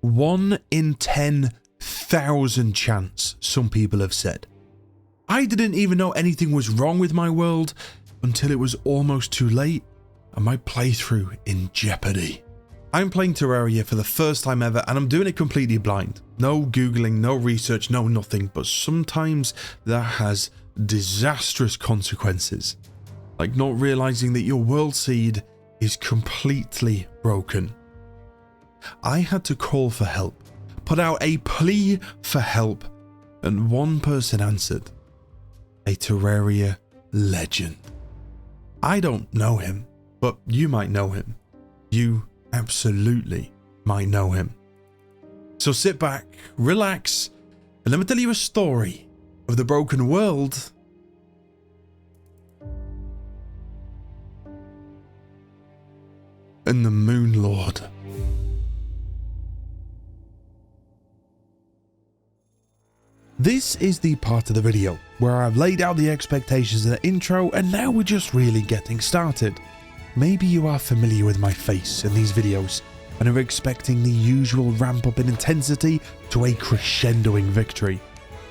1 in 10,000 chance, some people have said. I didn't even know anything was wrong with my world until it was almost too late and my playthrough in jeopardy. I'm playing Terraria for the first time ever and I'm doing it completely blind. No googling, no research, no nothing, but sometimes that has disastrous consequences. Like not realizing that your world seed is completely broken. I had to call for help, put out a plea for help, and one person answered. A Terraria legend. I don't know him, but you might know him. You absolutely might know him. So sit back, relax, and let me tell you a story of the broken world and the Moon Lord. This is the part of the video where I've laid out the expectations in the intro and now we're just really getting started. Maybe you are familiar with my face in these videos and are expecting the usual ramp up in intensity to a crescendoing victory.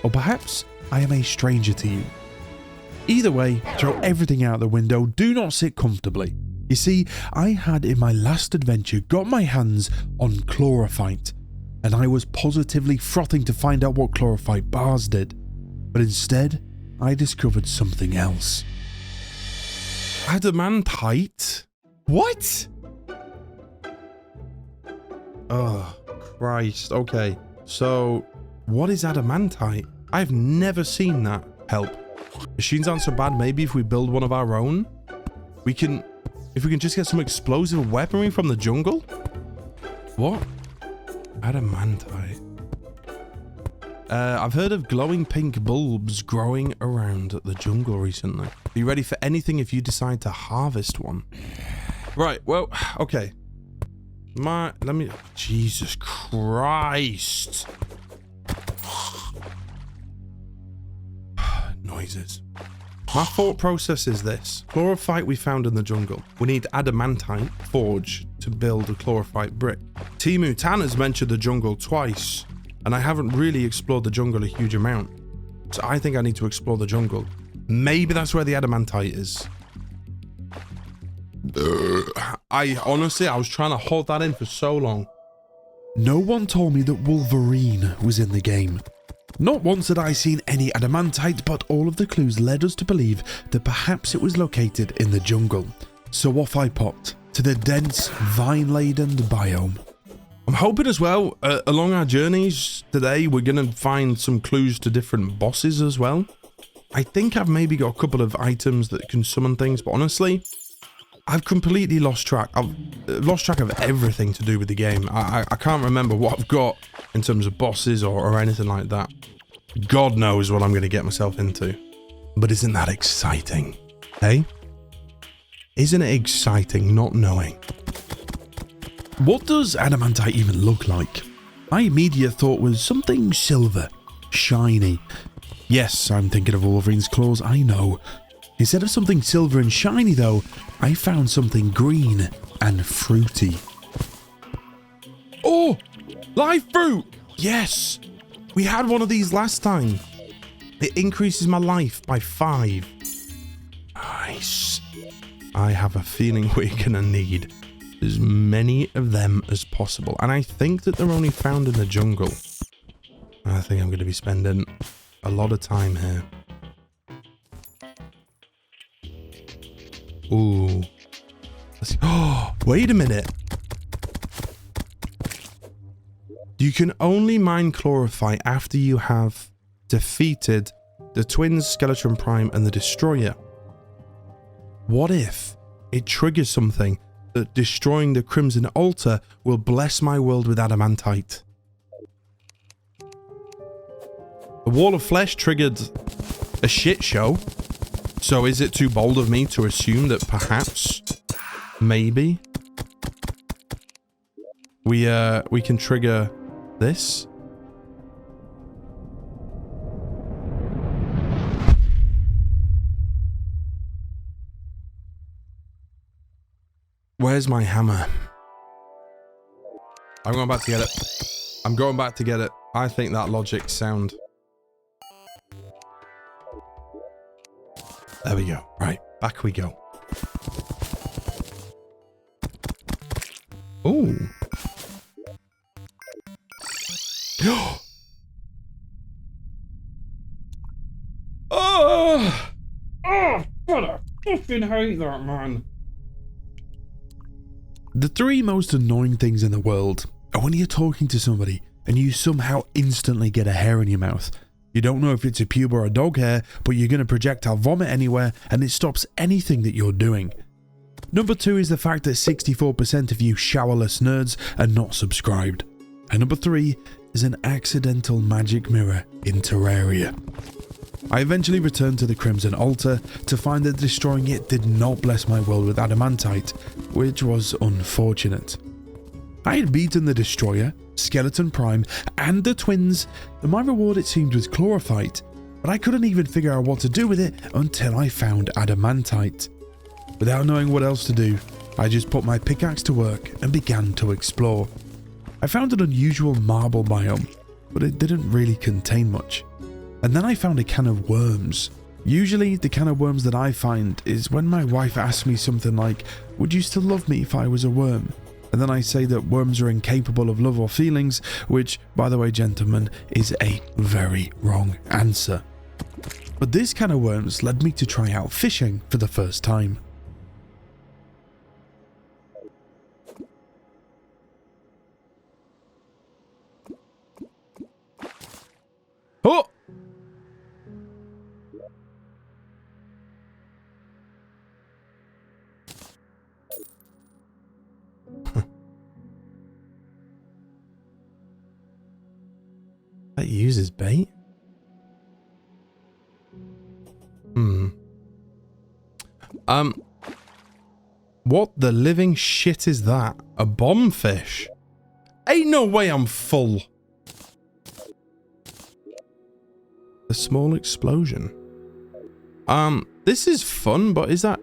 Or perhaps I am a stranger to you. Either way, throw everything out the window, do not sit comfortably. You see, I had in my last adventure got my hands on chlorophyte, and I was positively frothing to find out what chlorophyte bars did. But instead, I discovered something else. Adamantite? What? Oh, Christ. Okay, so what is adamantite? I've never seen that. Help. Machines aren't so bad. Maybe if we build one of our own, we can... If we can just get some explosive weaponry from the jungle? What? Adamantite. I've heard of glowing pink bulbs growing around the jungle recently. Are you ready for anything if you decide to harvest one? Right, well, okay. Jesus Christ. Noises. My thought process is this. Chlorophyte we found in the jungle. We need adamantite forge to build a chlorophyte brick. Timu Tan has mentioned the jungle twice, and I haven't really explored the jungle a huge amount. So I think I need to explore the jungle. Maybe that's where the adamantite is. I was trying to hold that in for so long. No one told me that Wolverine was in the game. Not once had I seen any adamantite, but all of the clues led us to believe that perhaps it was located in the jungle. So off I popped to the dense, vine-laden biome. I'm hoping as well, along our journeys today, we're going to find some clues to different bosses as well. I think I've maybe got a couple of items that can summon things, but honestly, I've completely lost track. I've lost track of everything to do with the game. I can't remember what I've got in terms of bosses or anything like that. God knows what I'm going to get myself into. But isn't that exciting? Hey? Isn't it exciting not knowing? What does adamantite even look like? My immediate thought was something silver, shiny. Yes, I'm thinking of Wolverine's claws, I know. Instead of something silver and shiny though, I found something green and fruity. Oh! Live fruit! Yes! We had one of these last time. It increases my life by 5. Nice. I have a feeling we're gonna need as many of them as possible. And I think that they're only found in the jungle. I think I'm gonna be spending a lot of time here. Ooh. Oh, wait a minute. You can only mine chlorophyte after you have defeated the twins, Skeleton Prime, and the Destroyer. What if it triggers something that destroying the Crimson Altar will bless my world with adamantite? The Wall of Flesh triggered a shit show. So is it too bold of me to assume that perhaps, maybe, we can trigger this? Where's my hammer? I'm about to get it. I'm going back to get it. I think that logic's sound. There we go. Right, back we go. Ooh. Oh! Oh, God, I fucking hate that, man. The three most annoying things in the world are when you're talking to somebody and you somehow instantly get a hair in your mouth. You don't know if it's a pube or a dog hair, but you're going to projectile vomit anywhere and it stops anything that you're doing. Number 2 is the fact that 64% of you showerless nerds are not subscribed. And number 3 is an accidental magic mirror in Terraria. I eventually returned to the Crimson Altar to find that destroying it did not bless my world with adamantite, which was unfortunate. I had beaten the Destroyer, Skeleton Prime, and the twins, and my reward it seemed was chlorophyte, but I couldn't even figure out what to do with it until I found adamantite. Without knowing what else to do, I just put my pickaxe to work and began to explore. I found an unusual marble biome, but it didn't really contain much. And then I found a can of worms. Usually the can of worms that I find is when my wife asks me something like, "Would you still love me if I was a worm?" And then I say that worms are incapable of love or feelings, which, by the way, gentlemen, is a very wrong answer. But this can of worms led me to try out fishing for the first time. Oh! That uses bait? What the living shit is that? A bombfish? Ain't no way I'm full. A small explosion. This is fun, but is that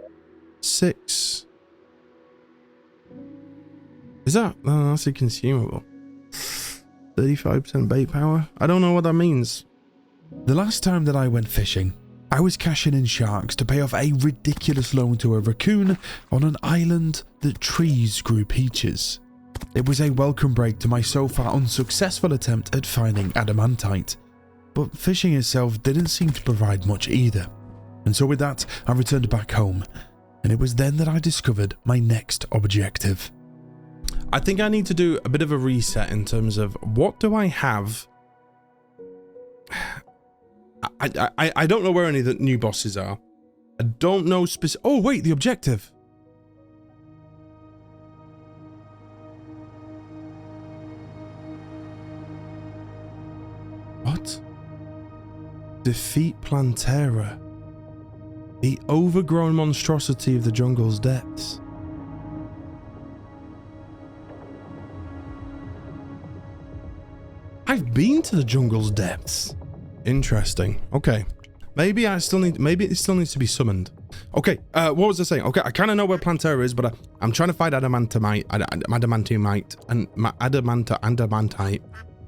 6? Is that? Oh, that's a consumable. 35% bait power? I don't know what that means. The last time that I went fishing, I was cashing in sharks to pay off a ridiculous loan to a raccoon on an island that trees grew peaches. It was a welcome break to my so far unsuccessful attempt at finding adamantite, but fishing itself didn't seem to provide much either. And so with that, I returned back home, and it was then that I discovered my next objective. I think I need to do a bit of a reset in terms of what do I have. I don't know where any of the new bosses are. I don't know oh wait, the objective. What? Defeat Plantera, the overgrown monstrosity of the jungle's depths. I've been to the jungle's depths. Interesting. Okay. Maybe it still needs to be summoned. Okay, what was I saying? Okay, I kind of know where Plantera is, but I'm trying to find adamantite,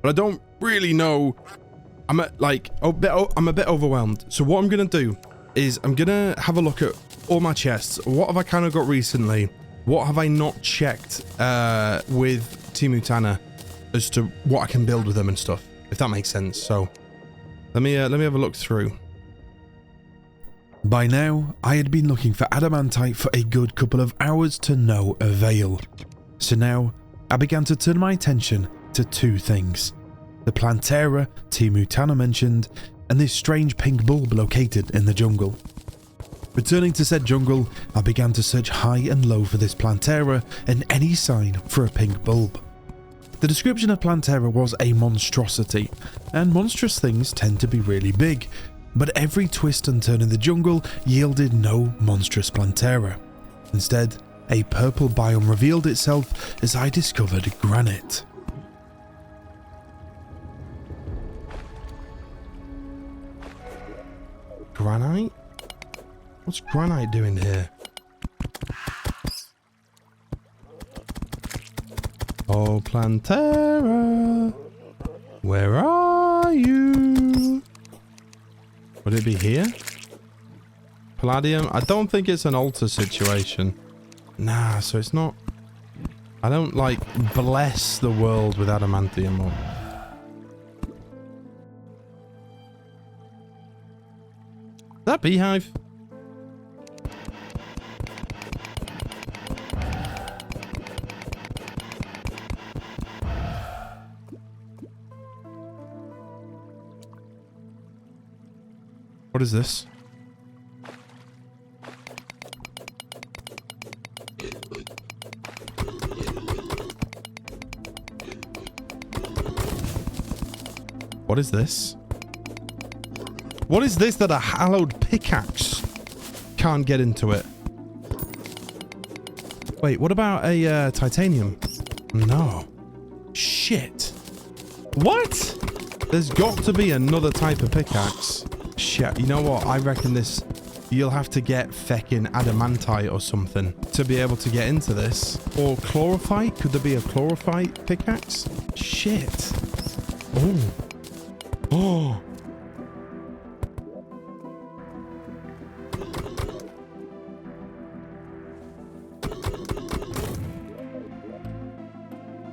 but I don't really know. I'm a bit overwhelmed. So what I'm gonna do is I'm gonna have a look at all my chests. What have I kind of got recently? What have I not checked with Timu Tana as to what I can build with them and stuff, if that makes sense. So let me have a look through. By now, I had been looking for adamantite for a good couple of hours to no avail. So now, I began to turn my attention to 2 things. The Plantera Timu Tana mentioned, and this strange pink bulb located in the jungle. Returning to said jungle, I began to search high and low for this Plantera and any sign for a pink bulb. The description of Plantera was a monstrosity, and monstrous things tend to be really big, but every twist and turn in the jungle yielded no monstrous Plantera. Instead, a purple biome revealed itself as I discovered granite. Granite? What's granite doing here? Oh, Plantera. Where are you? Would it be here? Palladium? I don't think it's an altar situation. Nah, so it's not... I don't, like, bless the world with adamantium or... Is that beehive? What is this? What is this? What is this that a hallowed pickaxe can't get into it? Wait, what about a titanium? No. Shit. What? There's got to be another type of pickaxe. Shit, you know what? I reckon this... You'll have to get feckin' adamantite or something to be able to get into this. Or chlorophyte? Could there be a chlorophyte pickaxe? Shit. Oh. Oh.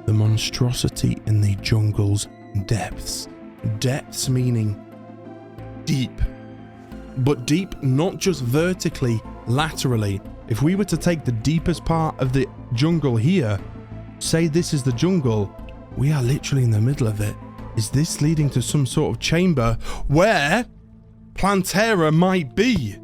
The monstrosity in the jungle's depths. Depths meaning deep. But deep not just vertically, laterally. If we were to take the deepest part of the jungle here, say this is the jungle, we are literally in the middle of it. Is this leading to some sort of chamber where Plantera might be?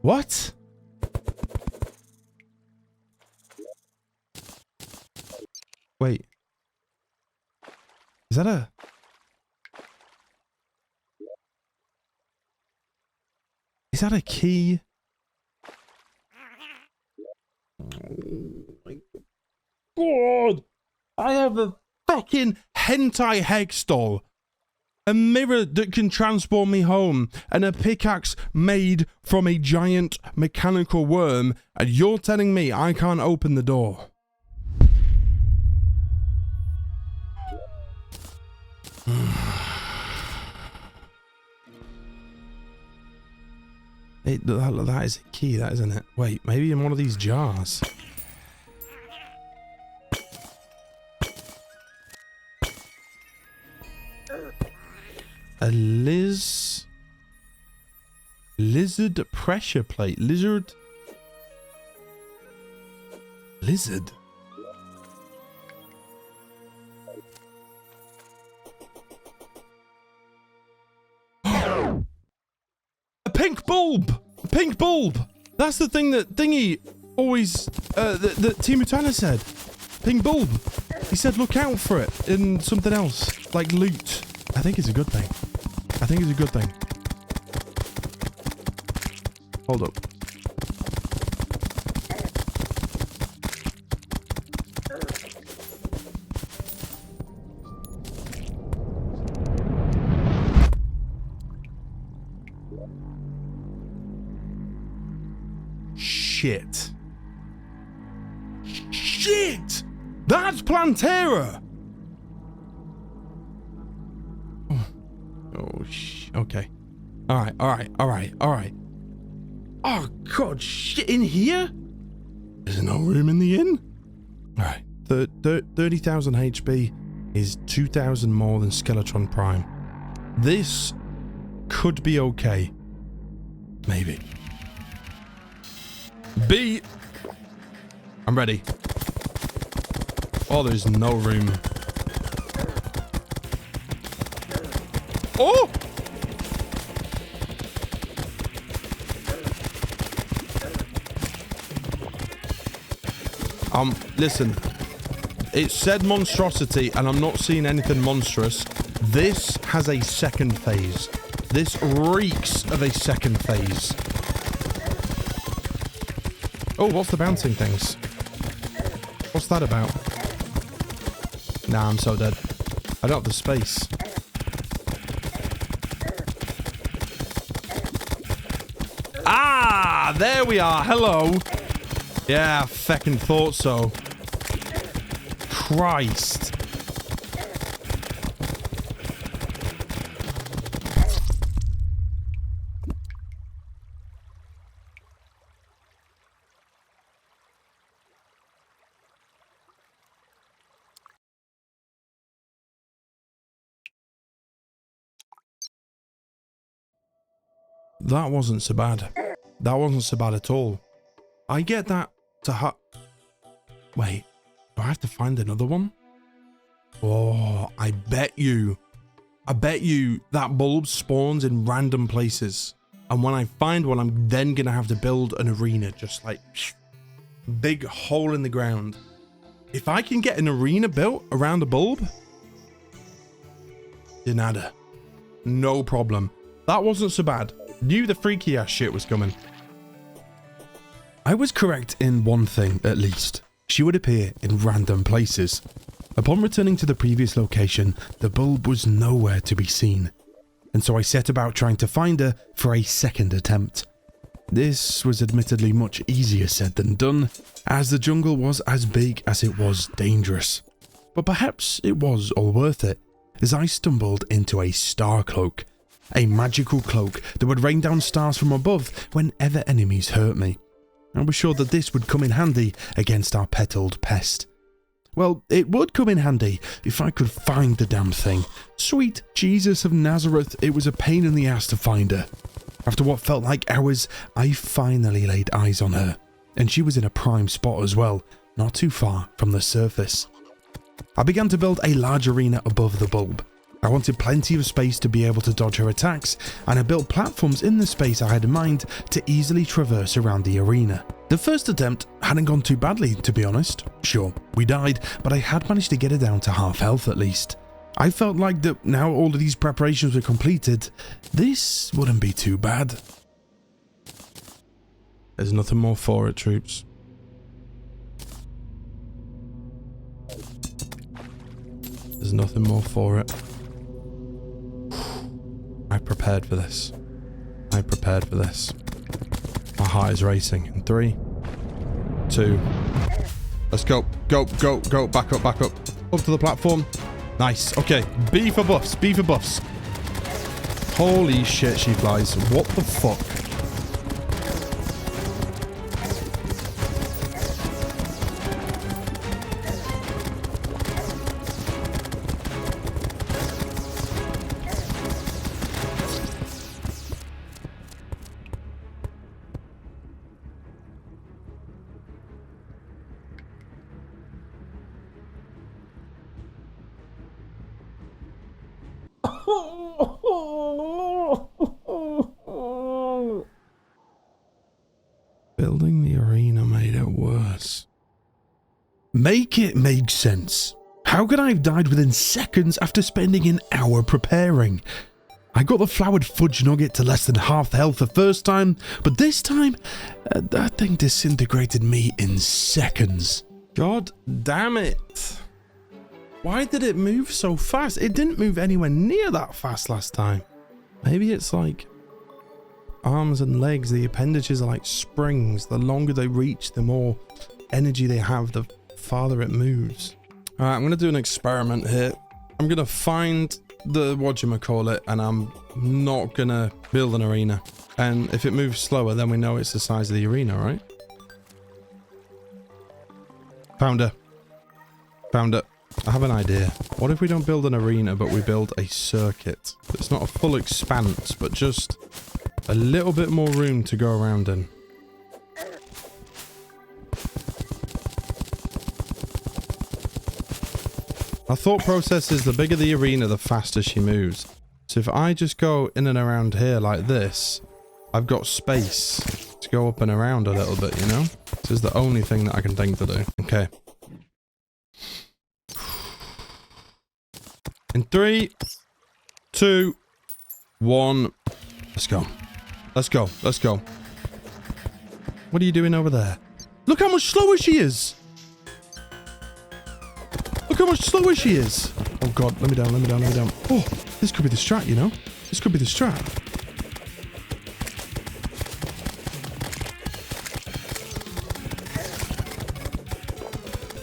What? Wait. Is that a... Is that a key? Oh my God! I have a fucking hentai hex doll. A mirror that can transport me home, and a pickaxe made from a giant mechanical worm, and you're telling me I can't open the door? That is a key, that isn't it? Wait, maybe in one of these jars. A lizard pressure plate. Lizard. A pink bulb. A pink bulb. That's the thing that Thingy always, that Timutana said. Pink bulb. He said look out for it in something else, like loot. I think it's a good thing. I think it's a good thing. Hold up. Shit. Shit! That's Plantera! Okay. Alright. Oh, God, shit, in here? There's no room in the inn? Alright. 30,000 HP is 2,000 more than Skeletron Prime. This could be okay. Maybe. B. I'm ready. Oh, there's no room. Oh! Listen. It said monstrosity, and I'm not seeing anything monstrous. This has a second phase. This reeks of a second phase. Oh, what's the bouncing things? What's that about? Nah, I'm so dead. I don't have the space. Ah, there we are. Hello. Yeah, I feckin' thought so. Christ. That wasn't so bad. That wasn't so bad at all. I get that to Wait, do I have to find another one? Oh, I bet you that bulb spawns in random places. And when I find one, I'm then going to have to build an arena, just like big hole in the ground. If I can get an arena built around a bulb, de nada. No problem. That wasn't so bad. Knew the freaky ass shit was coming. I was correct in one thing, at least. She would appear in random places. Upon returning to the previous location, the bulb was nowhere to be seen, and so I set about trying to find her for a second attempt. This was admittedly much easier said than done, as the jungle was as big as it was dangerous. But perhaps it was all worth it, as I stumbled into a star cloak, a magical cloak that would rain down stars from above whenever enemies hurt me. I was sure that this would come in handy against our petaled pest. Well, it would come in handy if I could find the damn thing. Sweet Jesus of Nazareth, it was a pain in the ass to find her. After what felt like hours, I finally laid eyes on her, and she was in a prime spot as well, not too far from the surface. I began to build a large arena above the bulb. I wanted plenty of space to be able to dodge her attacks, and I built platforms in the space I had in mind to easily traverse around the arena. The first attempt hadn't gone too badly, to be honest. Sure, we died, but I had managed to get her down to half health at least. I felt like that now all of these preparations were completed, this wouldn't be too bad. There's nothing more for it, troops. There's nothing more for it. I prepared for this. I prepared for this. My heart is racing. In 3, 2, let's go. Go, go, go. Back up, back up. Up to the platform. Nice. Okay. B for buffs. B for buffs. Holy shit, she flies. What the fuck? Building the arena made it worse. Make it make sense. How could I have died within seconds after spending an hour preparing? I got the flowered fudge nugget to less than half the health the first time, but this time, that thing disintegrated me in seconds. God damn it. Why did it move so fast? It didn't move anywhere near that fast last time. Maybe it's like arms and legs. The appendages are like springs. The longer they reach, the more energy they have, the farther it moves. All right, I'm going to do an experiment here. I'm going to find the whatchamacallit, and I'm not going to build an arena. And if it moves slower, then we know it's the size of the arena, right? Found her. Found it. I have an idea. What if we don't build an arena, but we build a circuit? It's not a full expanse, but just a little bit more room to go around in. Our thought process is the bigger the arena, the faster she moves. So if I just go in and around here like this, I've got space to go up and around a little bit, you know? This is the only thing that I can think to do. Okay. In 3, 2, 1. Let's go. Let's go. Let's go. What are you doing over there? Look how much slower she is. Look how much slower she is. Oh god, let me down, let me down, let me down. Oh, this could be the strat, you know? This could be the strat.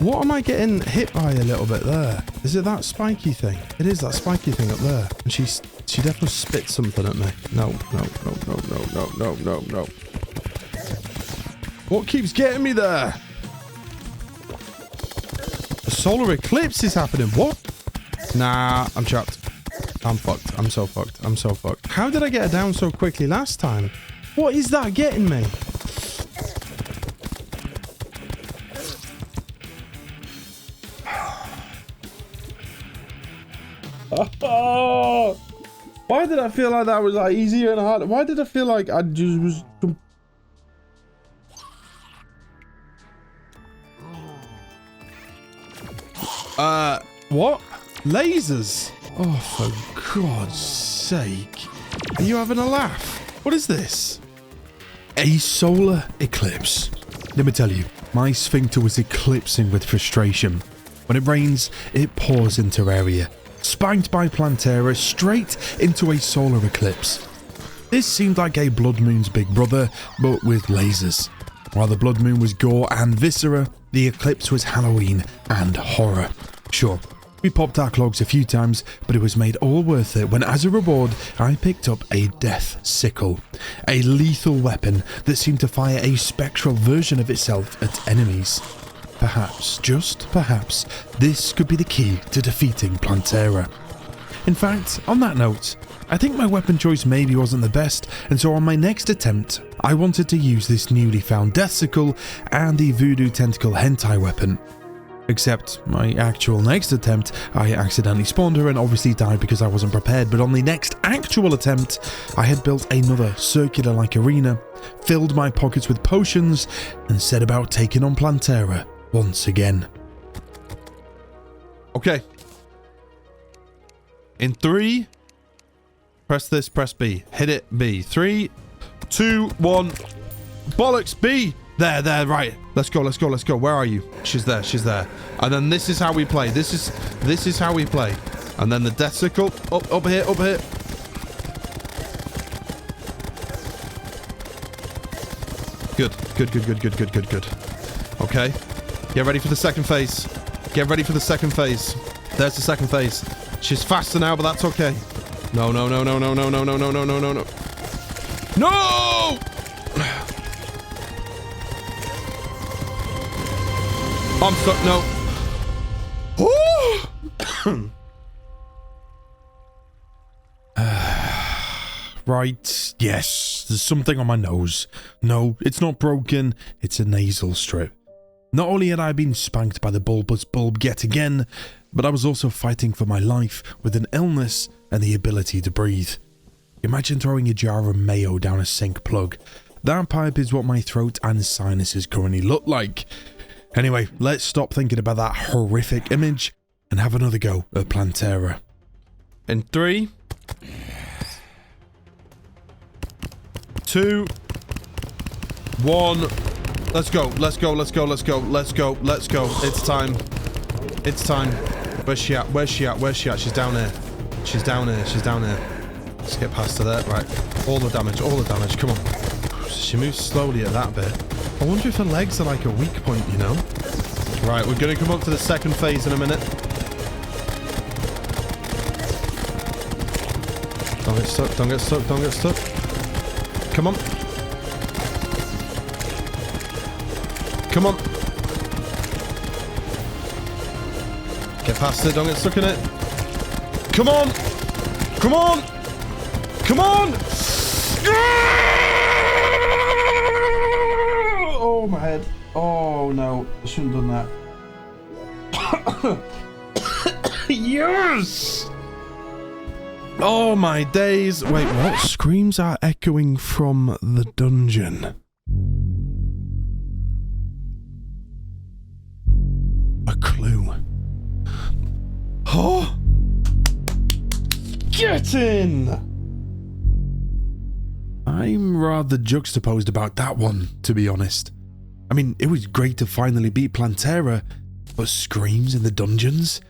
What am I getting hit by a little bit there? Is it that spiky thing? It is that spiky thing up there. And she definitely spit something at me. No, no, no, no, no, no, no, no, no. What keeps getting me there? A solar eclipse is happening. What? Nah, I'm trapped. I'm fucked. I'm so fucked. I'm so fucked. How did I get her down so quickly last time? What is that getting me? Oh, why did I feel like that was like easier and harder? Why did I feel like I just was... What? Lasers? Oh, for God's sake. Are you having a laugh? What is this? A solar eclipse. Let me tell you, my sphincter was eclipsing with frustration. When it rains, it pours in Terraria. Spanked by Plantera straight into a solar eclipse. This seemed like a Blood Moon's big brother, but with lasers. While the Blood Moon was gore and viscera, the eclipse was Halloween and horror. Sure, we popped our clogs a few times, but it was made all worth it when, as a reward, I picked up a death sickle. A lethal weapon that seemed to fire a spectral version of itself at enemies. Perhaps, just perhaps, this could be the key to defeating Plantera. In fact, on that note, I think my weapon choice maybe wasn't the best, and so on my next attempt, I wanted to use this newly found Death Sickle and the Voodoo Tentacle Hentai weapon. Except my actual next attempt, I accidentally spawned her and obviously died because I wasn't prepared, but on the next actual attempt, I had built another circular-like arena, filled my pockets with potions, and set about taking on Plantera once again. Okay. In 3, press this, press B. Hit it, B. 3, 2, 1. Bollocks, B! There, right. Let's go, let's go, let's go. Where are you? She's there, she's there. And then this is how we play. This is how we play. And then the Death Sickle. Up here, up here. Good. Okay. Get ready for the second phase. Get ready for the second phase. There's the second phase. She's faster now, but that's okay. No. No! I'm stuck. No. Right. Yes. There's something on my nose. No, it's not broken. It's a nasal strip. Not only had I been spanked by the bulbous bulb yet again, but I was also fighting for my life with an illness and the ability to breathe. Imagine throwing a jar of mayo down a sink plug. That pipe is what my throat and sinuses currently look like. Anyway, let's stop thinking about that horrific image and have another go at Plantera. In 3, 2, 1. Let's go. It's time. Where's she at? She's down here. She's down here. Let's get past her there. Right. All the damage. Come on. She moves slowly at that bit. I wonder if her legs are like a weak point, you know? Right, we're going to come up to the second phase in a minute. Don't get stuck. Come on. Get past it, don't get stuck in it. Come on! Oh, my head. Oh, no. I shouldn't have done that. Yes! Oh, my days. Wait, what? Screams are echoing from the dungeon. A clue. Oh! Get in! I'm rather juxtaposed about that one, to be honest. I mean, it was great to finally beat Plantera, but screams in the dungeons?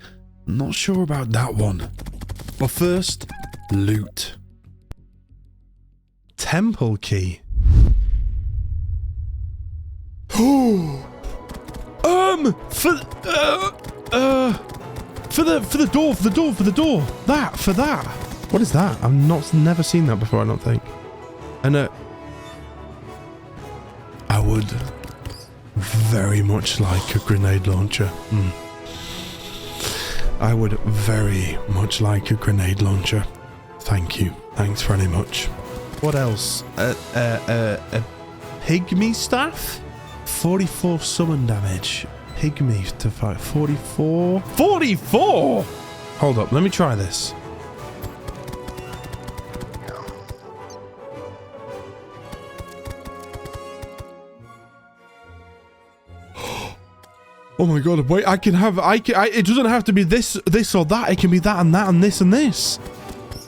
Not sure about that one. But first, loot. Temple key. Oh, for the door. That. What is that? I've never seen that before, I don't think. And I would very much like a grenade launcher. I would very much like a grenade launcher. Thank you. Thanks very much. What else? A pygmy staff? 44 summon damage. Pygmy to fight. 44? 44! Hold up, let me try this. Oh my god, wait, it doesn't have to be this or that. It can be that and that and this and this.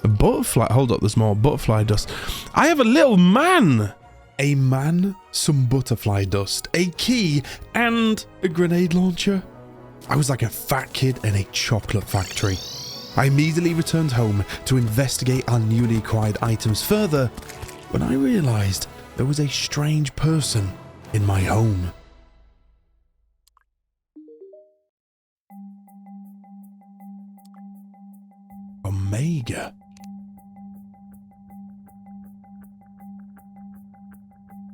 A butterfly, hold up, there's more butterfly dust. I have a little man. A man, some butterfly dust, a key, and a grenade launcher. I was like a fat kid in a chocolate factory. I immediately returned home to investigate our newly acquired items further when I realized there was a strange person in my home. Omega.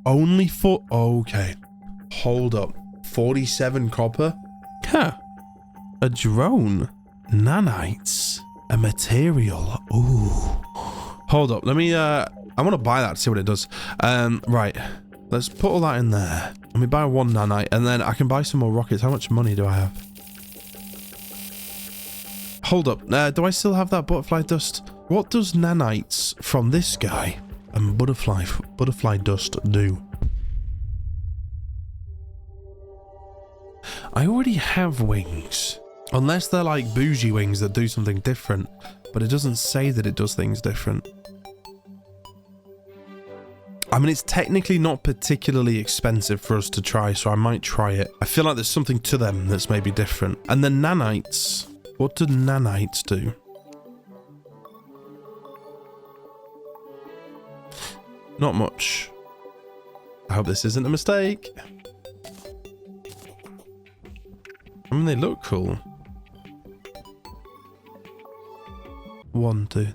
Only for... Okay. Hold up. 47 copper? Huh. A drone. Nanites. A material. Ooh. Hold up. Let me... I want to buy that to see what it does. Right. Let's put all that in there. Let me buy one nanite and then I can buy some more rockets. How much money do I have? Hold up. Do I still have that butterfly dust? What does nanites from this guy and butterfly dust do? I already have wings. Unless they're like bougie wings that do something different. But it doesn't say that it does things different. I mean, it's technically not particularly expensive for us to try, so I might try it. I feel like there's something to them that's maybe different. And the nanites. What do nanites do? Not much. I hope this isn't a mistake. I mean, they look cool. 1, 2.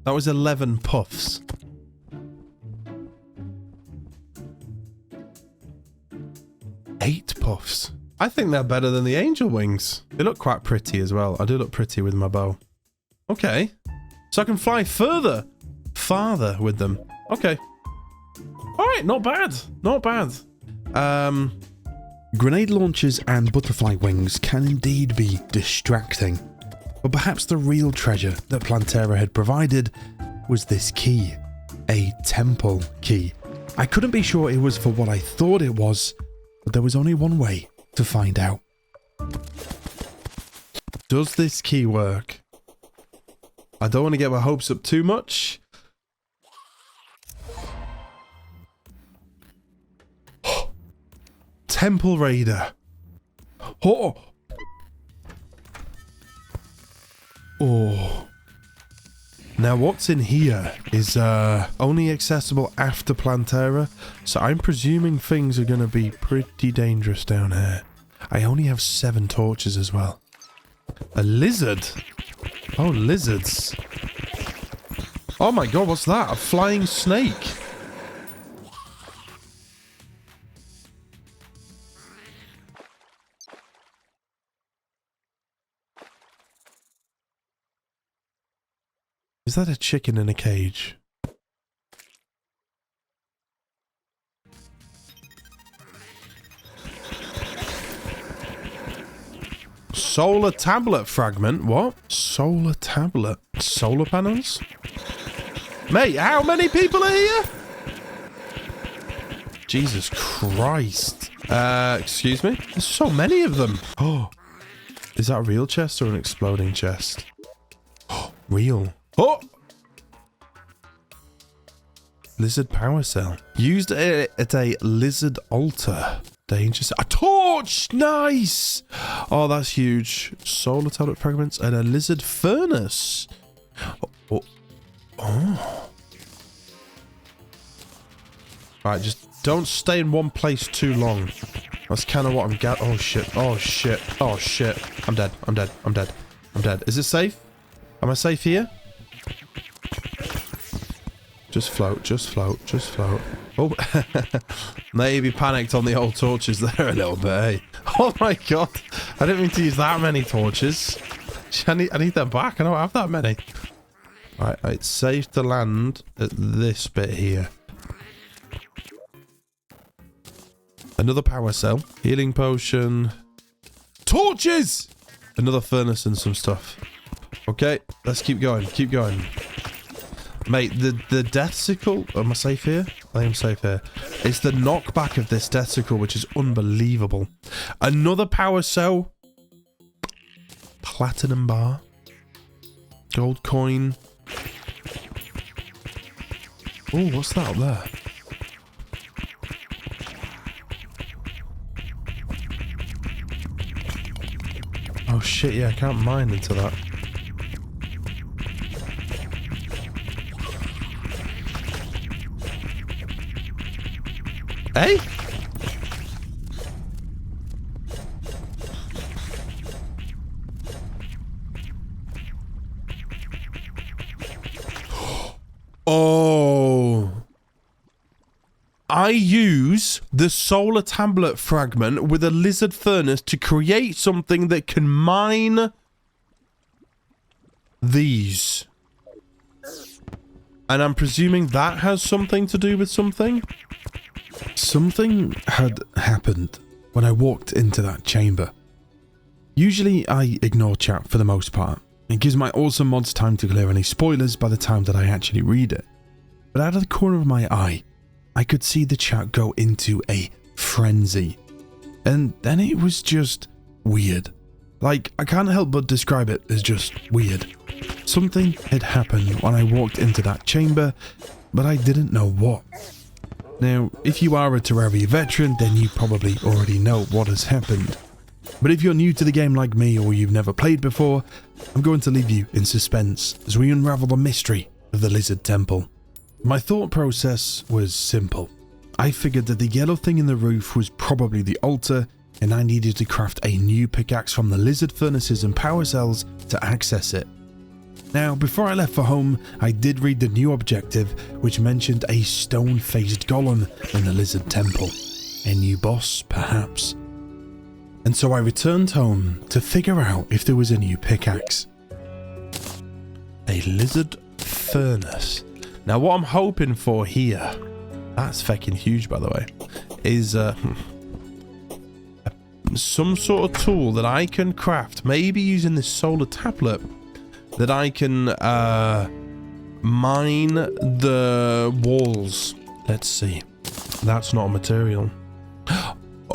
That was 11 puffs. Eight puffs. I think they're better than the angel wings. They look quite pretty as well. I do look pretty with my bow. Okay. So I can fly farther with them. Okay. All right, not bad. Not bad. Grenade launchers and butterfly wings can indeed be distracting. But perhaps the real treasure that Plantera had provided was this key. A temple key. I couldn't be sure it was for what I thought it was, but there was only one way to find out. Does this key work? I don't want to get my hopes up too much. Temple Raider. Oh. Oh. Now what's in here is only accessible after Plantera, so I'm presuming things are going to be pretty dangerous down here. I only have 7 torches as well. A lizard? Oh, lizards. Oh my god, what's that? A flying snake. Is that a chicken in a cage? Solar tablet fragment? What? Solar tablet? Solar panels? Mate, how many people are here? Jesus Christ. Excuse me? There's so many of them. Oh. Is that a real chest or an exploding chest? Oh, real. Oh! Lizard power cell. Used at a lizard altar. Dangerous. A torch! Nice! Oh, that's huge. Solar tablet fragments and a lizard furnace. Oh. Right, just don't stay in one place too long. That's kind of what I'm getting. Oh, shit. Oh, shit. Oh, shit. I'm dead. I'm dead. I'm dead. I'm dead. Is it safe? Am I safe here? Just float. Just float. Just float. Oh. Maybe panicked on the old torches there a little bit, eh? Oh, my God. I didn't mean to use that many torches. I need them back. I don't have that many. Right, it's safe to land at this bit here. Another power cell. Healing potion. Torches! Another furnace and some stuff. Okay, let's keep going. Keep going. Mate, the death sickle... Am I safe here? I am safe here. It's the knockback of this death sickle, which is unbelievable. Another power cell. Platinum bar. Gold coin. Oh, what's that up there? Oh shit, yeah, I can't mine into that. Hey? Oh. I use the solar tablet fragment with a lizard furnace to create something that can mine these. And I'm presuming that has something to do with something? Something had happened when I walked into that chamber. Usually I ignore chat for the most part. It gives my awesome mods time to clear any spoilers by the time that I actually read it. But out of the corner of my eye, I could see the chat go into a frenzy. And then it was just weird. Like, I can't help but describe it as just weird. Something had happened when I walked into that chamber, but I didn't know what. Now, if you are a Terraria veteran, then you probably already know what has happened. But if you're new to the game like me or you've never played before, I'm going to leave you in suspense as we unravel the mystery of the Lizard Temple. My thought process was simple. I figured that the yellow thing in the roof was probably the altar, and I needed to craft a new pickaxe from the lizard furnaces and power cells to access it. Now, before I left for home, I did read the new objective, which mentioned a stone-faced golem in the Lizard Temple. A new boss, perhaps. And so I returned home to figure out if there was a new pickaxe. A lizard furnace. Now, what I'm hoping for here, that's fucking huge, by the way, is some sort of tool that I can craft, maybe using this solar tablet, that I can mine the walls. Let's see. That's not a material.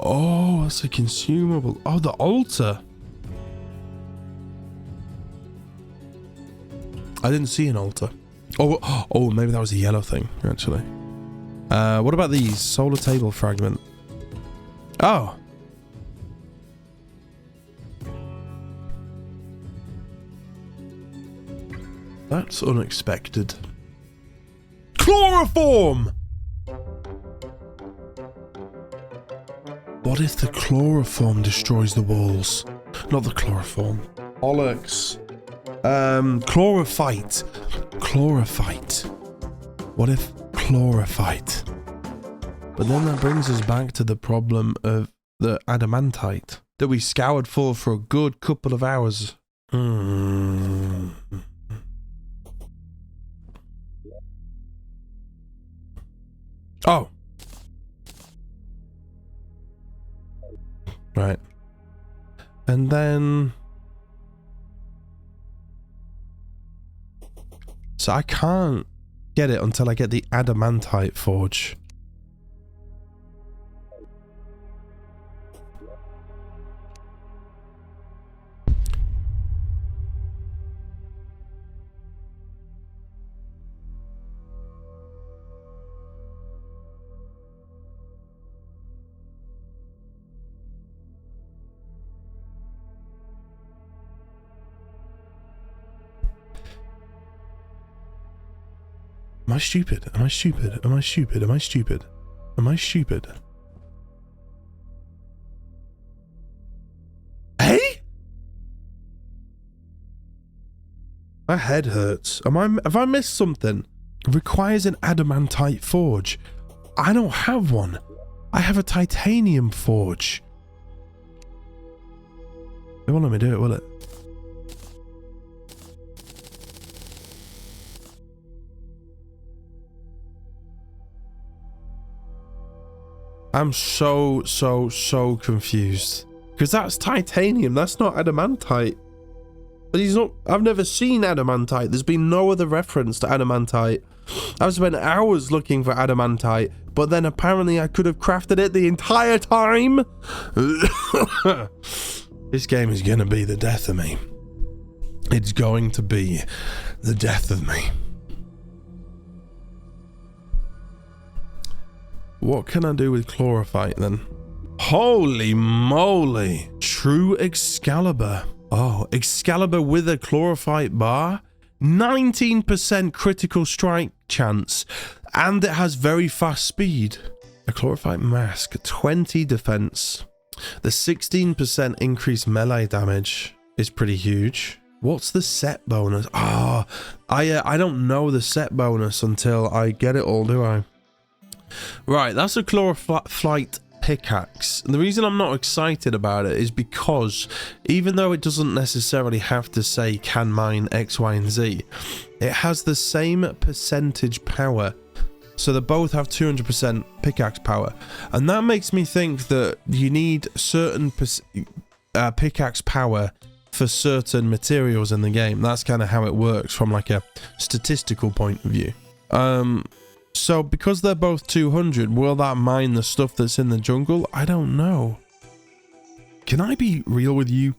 Oh, that's a consumable. Oh, the altar. I didn't see an altar. Oh, maybe that was a yellow thing, actually. What about these? Solar table fragment. Oh. That's unexpected. Chloroform! What if the chloroform destroys the walls? Not the chloroform. Bollocks. Chlorophyte. Chlorophyte. What if chlorophyte? But then that brings us back to the problem of the adamantite that we scoured for a good couple of hours. Oh. Right. And then... So I can't get it until I get the adamantite forge. I stupid? Am I stupid? Am I stupid? Am I stupid? Am I stupid? Hey? My head hurts. Have I missed something? It requires an adamantite forge. I don't have one. I have a titanium forge. It won't let me do it, will it? I'm so confused. Because that's titanium, that's not adamantite. But he's not, I've never seen adamantite. There's been no other reference to adamantite. I've spent hours looking for adamantite, but then apparently I could have crafted it the entire time. This game is going to be the death of me. It's going to be the death of me. What can I do with chlorophyte then? Holy moly. True Excalibur. Oh, Excalibur with a chlorophyte bar. 19% critical strike chance. And it has very fast speed. A chlorophyte mask. 20 defense. The 16% increased melee damage is pretty huge. What's the set bonus? Ah, I don't know the set bonus until I get it all, do I? Right, that's a chlorophyte pickaxe. And the reason I'm not excited about it is because even though it doesn't necessarily have to say can mine X, Y, and Z, it has the same percentage power. So they both have 200% pickaxe power. And that makes me think that you need certain pickaxe power for certain materials in the game. That's kind of how it works from like a statistical point of view. So because they're both 200, will that mine the stuff that's in the jungle? I don't know. Can I be real with you?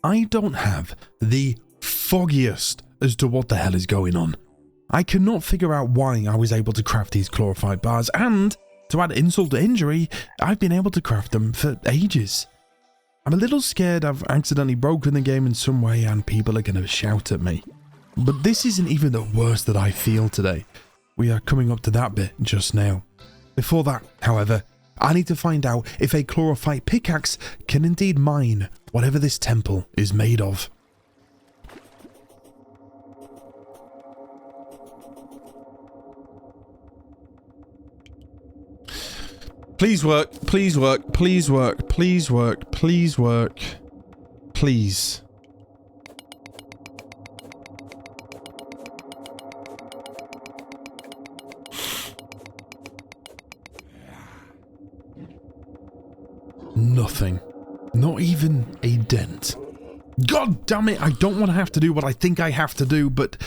I don't have the foggiest as to what the hell is going on. I cannot figure out why I was able to craft these chlorophyte bars, and to add insult to injury, I've been able to craft them for ages. I'm a little scared I've accidentally broken the game in some way and people are going to shout at me. But this isn't even the worst that I feel today. We are coming up to that bit just now. Before that, however, I need to find out if a chlorophyte pickaxe can indeed mine whatever this temple is made of. Please work, please work, please work, please work, please work, please. Nothing. Not even a dent. God damn it, I don't want to have to do what I think I have to do, but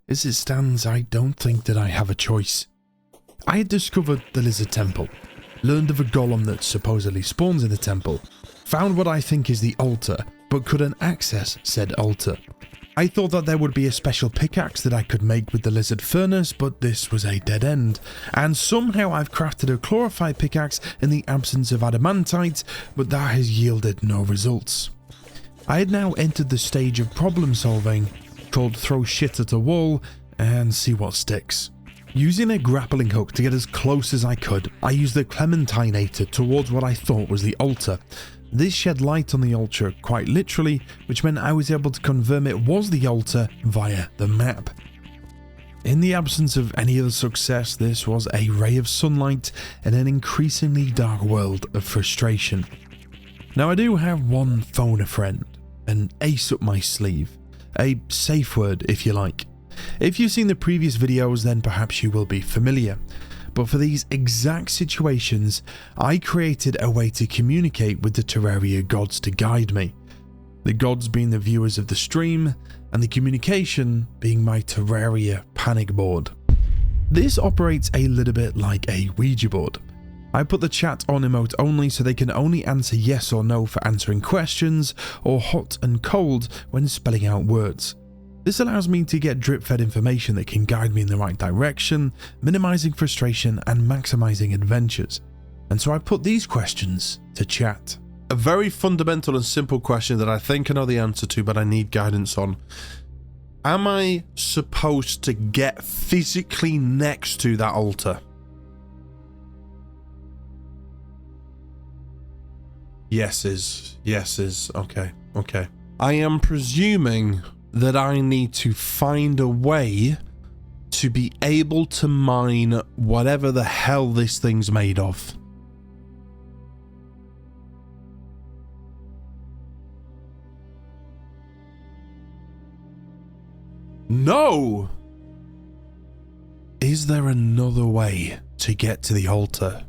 as it stands, I don't think that I have a choice. I had discovered the Lizard Temple, learned of a golem that supposedly spawns in the temple, found what I think is the altar, but couldn't access said altar. I thought that there would be a special pickaxe that I could make with the lizard furnace, but this was a dead end. And somehow I've crafted a chlorophyte pickaxe in the absence of adamantite, but that has yielded no results. I had now entered the stage of problem solving, called throw shit at a wall and see what sticks. Using a grappling hook to get as close as I could, I used the clementinator towards what I thought was the altar. This shed light on the altar quite literally, which meant I was able to confirm it was the altar via the map. In the absence of any other success, this was a ray of sunlight in an increasingly dark world of frustration. Now I do have one phone a friend, an ace up my sleeve, a safe word if you like. If you've seen the previous videos, then perhaps you will be familiar. But for these exact situations, I created a way to communicate with the Terraria gods to guide me. The gods being the viewers of the stream, and the communication being my Terraria panic board. This operates a little bit like a Ouija board. I put the chat on emote only so they can only answer yes or no for answering questions, or hot and cold when spelling out words. This allows me to get drip-fed information that can guide me in the right direction, minimizing frustration and maximizing adventures. And so I put these questions to chat. A very fundamental and simple question that I think I know the answer to, but I need guidance on. Am I supposed to get physically next to that altar? Yeses. Okay. I am presuming that I need to find a way to be able to mine whatever the hell this thing's made of. No! Is there another way to get to the altar?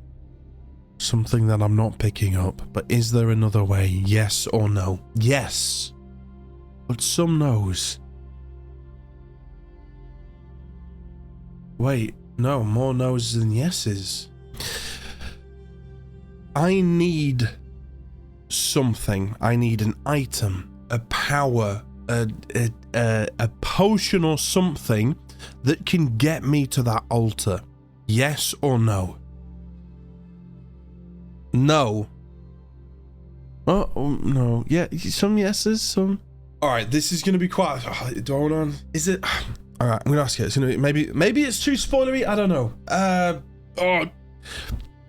Something that I'm not picking up, but is there another way? Yes or no? Yes. But some no's. Wait, no, more no's than yeses. I need something. I need an item, a power, a potion or something that can get me to that altar. Yes or no? No. Oh, no. Yeah, some yeses, some... Alright, this is going to be quite... do I want to... Is it... Alright, I'm going to ask you. It's going to be... Maybe it's too spoilery. I don't know.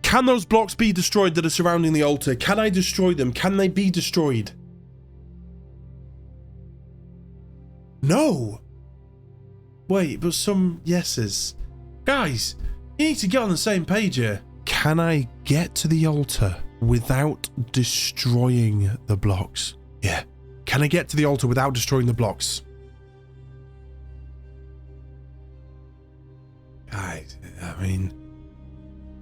Can those blocks be destroyed that are surrounding the altar? Can I destroy them? Can they be destroyed? No. Wait, but some yeses. Guys, you need to get on the same page here. Can I get to the altar without destroying the blocks? Yeah. Can I get to the altar without destroying the blocks? Guys, I mean,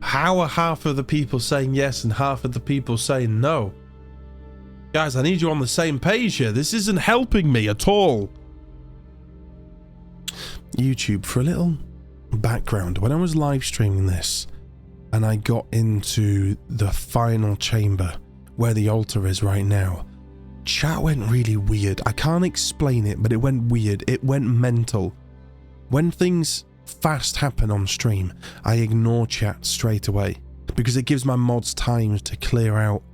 how are half of the people saying yes and half of the people saying no? Guys, I need you on the same page here. This isn't helping me at all. YouTube, for a little background, when I was live streaming this and I got into the final chamber where the altar is right now, chat went really weird. I can't explain it, but it went weird. It went mental. When things fast happen on stream, I ignore chat straight away because it gives my mods time to clear out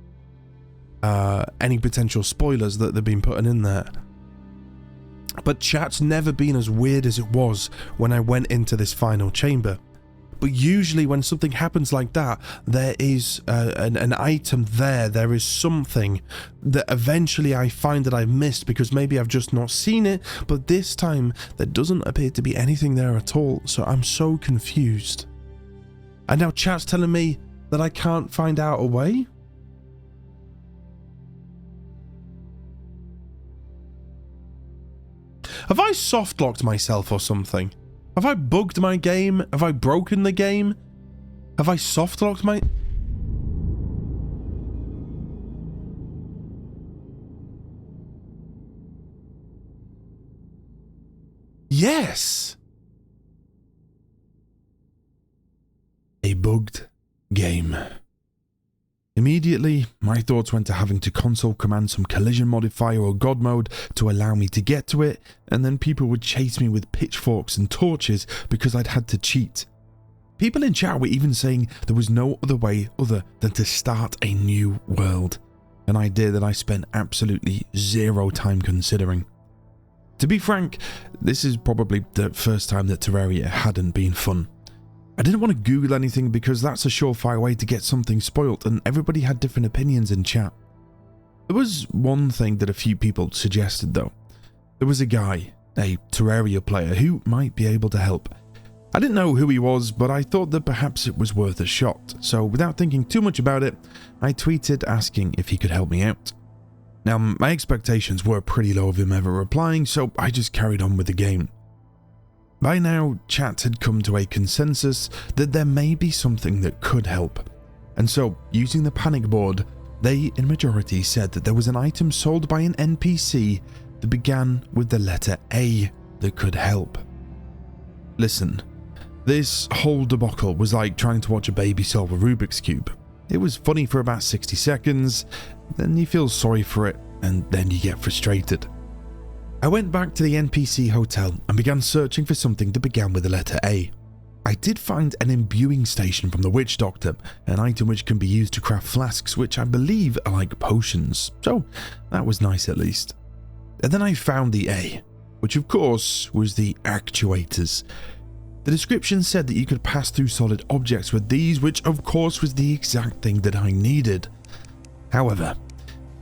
any potential spoilers that they've been putting in there. But chat's never been as weird as it was when I went into this final chamber. But usually when something happens like that, there is an item there. There is something that eventually I find that I've missed because maybe I've just not seen it. But this time, there doesn't appear to be anything there at all. So I'm so confused. And now chat's telling me that I can't find out a way? Have I soft-locked myself or something? Have I bugged my game? Have I broken the game? Have I soft-locked my... Yes! A bugged game. Immediately, my thoughts went to having to console command some collision modifier or god mode to allow me to get to it, and then people would chase me with pitchforks and torches because I'd had to cheat. People in chat were even saying there was no other way other than to start a new world, an idea that I spent absolutely zero time considering. To be frank, this is probably the first time that Terraria hadn't been fun. I didn't want to Google anything because that's a surefire way to get something spoilt, and everybody had different opinions in chat. There was one thing that a few people suggested though. There was a guy, a Terraria player, who might be able to help. I didn't know who he was, but I thought that perhaps it was worth a shot, so without thinking too much about it, I tweeted asking if he could help me out. Now, my expectations were pretty low of him ever replying, so I just carried on with the game. By now, chat had come to a consensus that there may be something that could help, and so, using the panic board, they in majority said that there was an item sold by an NPC that began with the letter A that could help. Listen, this whole debacle was like trying to watch a baby solve a Rubik's Cube. It was funny for about 60 seconds, then you feel sorry for it, and then you get frustrated. I went back to the NPC hotel and began searching for something that began with the letter A. I did find an imbuing station from the Witch Doctor, an item which can be used to craft flasks which I believe are like potions, so that was nice at least. And then I found the A, which of course was the actuators. The description said that you could pass through solid objects with these, which of course was the exact thing that I needed. However,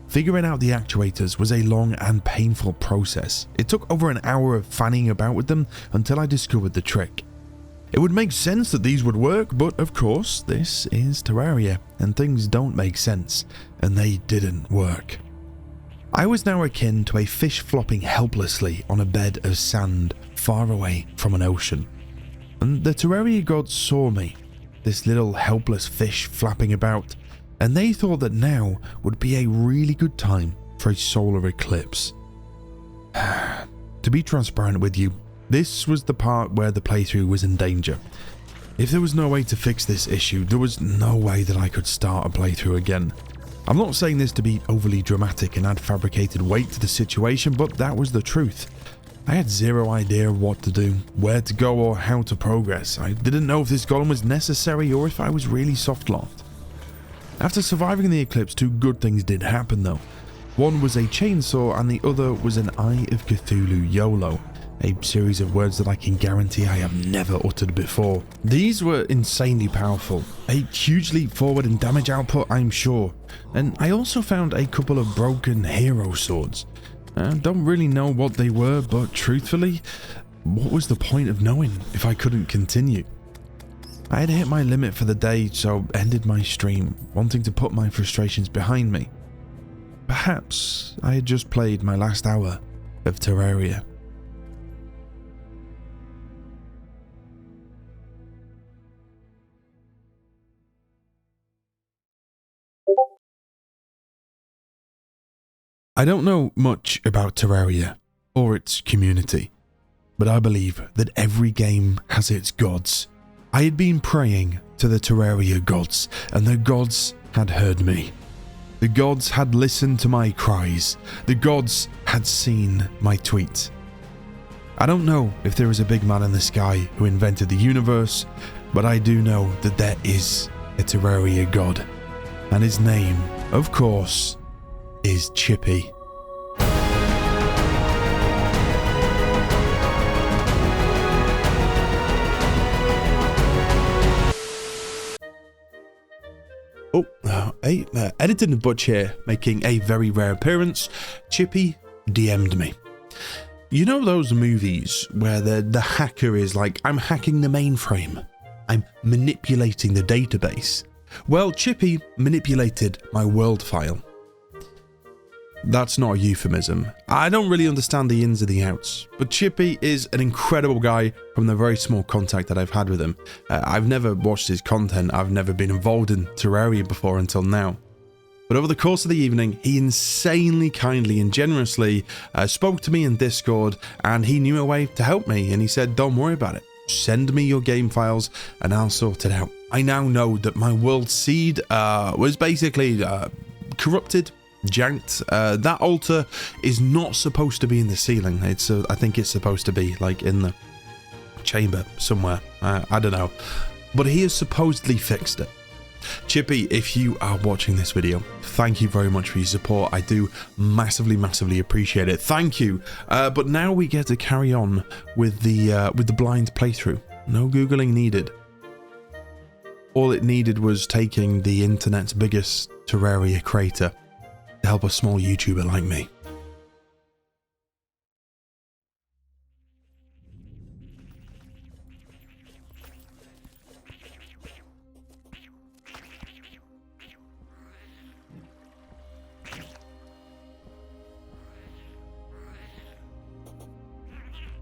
figuring out the actuators was a long and painful process. It took over an hour of fanning about with them until I discovered the trick. It would make sense that these would work, but of course, this is Terraria, and things don't make sense, and they didn't work. I was now akin to a fish flopping helplessly on a bed of sand far away from an ocean. And the Terraria gods saw me, this little helpless fish flapping about, and they thought that now would be a really good time for a solar eclipse. To be transparent with you, this was the part where the playthrough was in danger. If there was no way to fix this issue, there was no way that I could start a playthrough again. I'm not saying this to be overly dramatic and add fabricated weight to the situation, but that was the truth. I had zero idea of what to do, where to go, or how to progress. I didn't know if this golem was necessary or if I was really soft-locked. After surviving the eclipse, two good things did happen though. One was a chainsaw and the other was an Eye of Cthulhu YOLO, a series of words that I can guarantee I have never uttered before. These were insanely powerful, a huge leap forward in damage output I'm sure, and I also found a couple of broken hero swords. I don't really know what they were, but truthfully, what was the point of knowing if I couldn't continue? I had hit my limit for the day, so ended my stream, wanting to put my frustrations behind me. Perhaps I had just played my last hour of Terraria. I don't know much about Terraria or its community, but I believe that every game has its gods. I had been praying to the Terraria gods, and the gods had heard me. The gods had listened to my cries. The gods had seen my tweets. I don't know if there is a big man in the sky who invented the universe, but I do know that there is a Terraria god, and his name, of course, is Chippy. Editing the Butch here, making a very rare appearance. Chippy DM'd me. You know those movies where the hacker is like, I'm hacking the mainframe, I'm manipulating the database? Well, Chippy manipulated my world file. That's not a euphemism. I don't really understand the ins and the outs, but Chippy is an incredible guy from the very small contact that I've had with him. I've never watched his content, I've never been involved in Terraria before until now. But over the course of the evening, he insanely kindly and generously spoke to me in Discord, and he knew a way to help me, and he said, don't worry about it. Send me your game files and I'll sort it out. I now know that my world seed was basically corrupted, janked. That altar is not supposed to be in the ceiling. It's I think it's supposed to be like in the chamber somewhere. I don't know, but he has supposedly fixed it. Chippy, if you are watching this video, thank you very much for your support. I do massively appreciate it. Thank you. But now we get to carry on with the blind playthrough. No googling needed. All it needed was taking the internet's biggest Terraria creator to help a small YouTuber like me.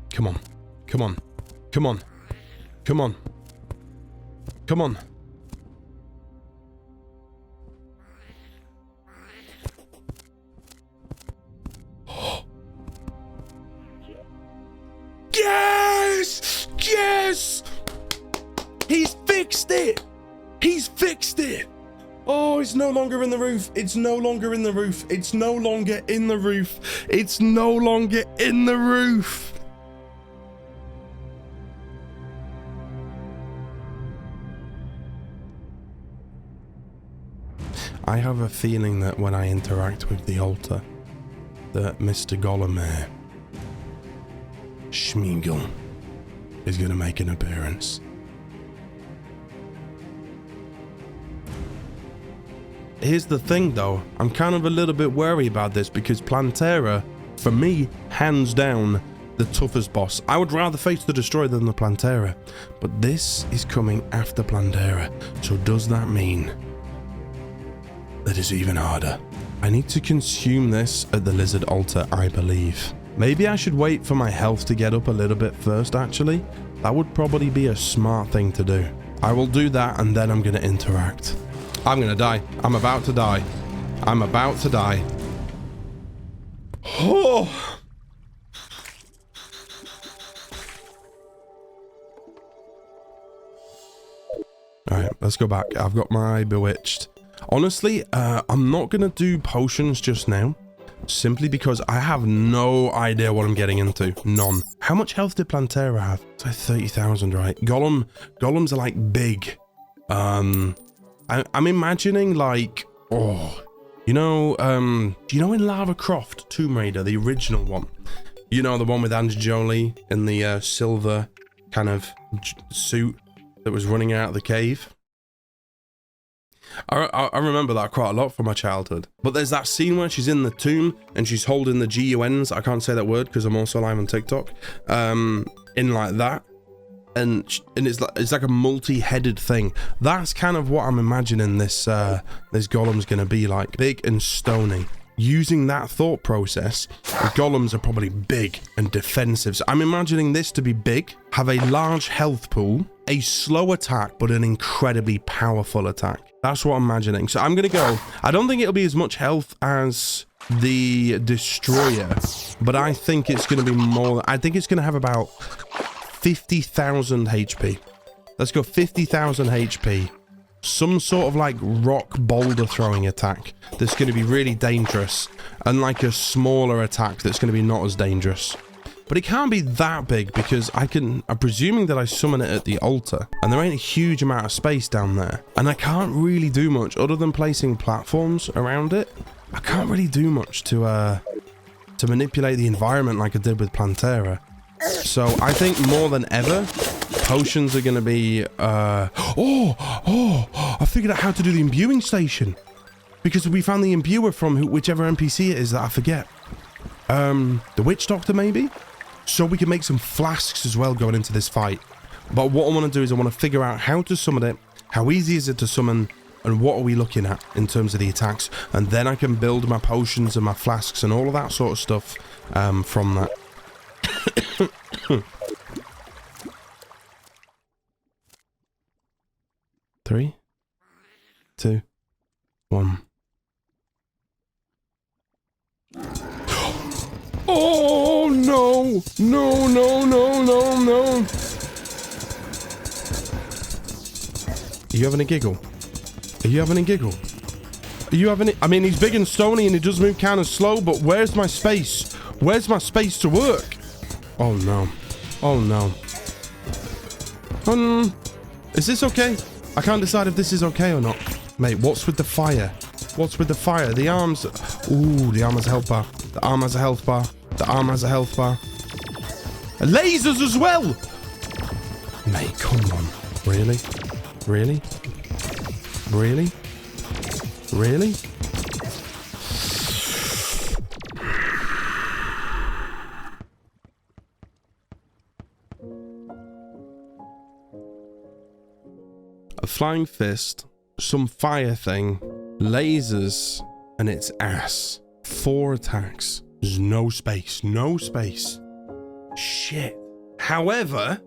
Come on, come on, come on, come on, come on. Yes! Yes! He's fixed it! He's fixed it! Oh, it's no longer in the roof. It's no longer in the roof. It's no longer in the roof. It's no longer in the roof. I have a feeling that when I interact with the altar, that Mr. Golem Schmeagol is going to make an appearance. Here's the thing though, I'm kind of a little bit worried about this because Plantera, for me, hands down, the toughest boss. I would rather face the Destroyer than the Plantera, but this is coming after Plantera, so does that mean that it's even harder? I need to consume this at the Lizard Altar, I believe. Maybe I should wait for my health to get up a little bit first, actually. That would probably be a smart thing to do. I will do that and then I'm going to interact. I'm going to die. I'm about to die. I'm about to die. Oh! Alright, let's go back. I've got my Bewitched. Honestly, I'm not going to do potions just now. Simply because I have no idea what I'm getting into. None. How much health did Plantera have? It's like 30,000, right? Golems are like big. I'm imagining like, oh, you know in Lara Croft, Tomb Raider, the original one? You know, the one with Angelina Jolie in the silver kind of suit that was running out of the cave? I remember that quite a lot from my childhood. But there's that scene where she's in the tomb and she's holding the GUNs. I can't say that word because I'm also live on TikTok. In like that. And it's like a multi-headed thing. That's kind of what I'm imagining this golem's going to be like. Big and stony. Using that thought process, the golems are probably big and defensive. So I'm imagining this to be big, have a large health pool, a slow attack, but an incredibly powerful attack. That's what I'm imagining. So I'm going to go. I don't think it'll be as much health as the Destroyer, but I think it's going to be more. I think it's going to have about 50,000 HP. Let's go 50,000 HP. Some sort of like rock boulder throwing attack that's going to be really dangerous, and like a smaller attack that's going to be not as dangerous. But it can't be that big because I'm presuming that I summon it at the altar, and there ain't a huge amount of space down there, and I can't really do much other than placing platforms around it. I can't really do much to manipulate the environment like I did with Plantera. So I think more than ever, potions are going to be, I figured out how to do the imbuing station. Because we found the imbuer from whichever NPC it is that I forget. The Witch Doctor, maybe? So we can make some flasks as well going into this fight. But what I want to do is I want to figure out how to summon it, how easy is it to summon, and what are we looking at in terms of the attacks. And then I can build my potions and my flasks and all of that sort of stuff from that. 3, 2, 1. Oh no! No, no, no, no, no! Are you having a giggle? Are you having a giggle? Are you having it? I mean, he's big and stony and he does move kind of slow, but where's my space? Where's my space to work? Oh no. Oh no. Is this okay? I can't decide if this is okay or not. Mate, what's with the fire? What's with the fire? The arms... Ooh, the arm has a health bar. The arm has a health bar. The arm has a health bar. And lasers as well! Mate, come on. Really? Really? Really? Really? A flying fist, some fire thing, lasers, and its ass. 4 attacks. There's no space. No space. Shit. However,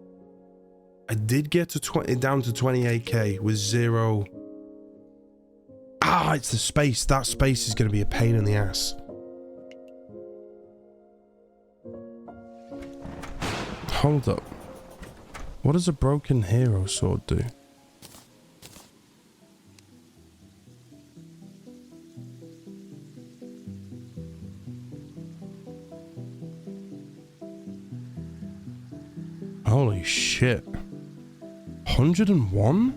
I did get to down to 28k with 0. Ah, it's the space. That space is going to be a pain in the ass. Hold up. What does a broken hero sword do? Holy shit. 101?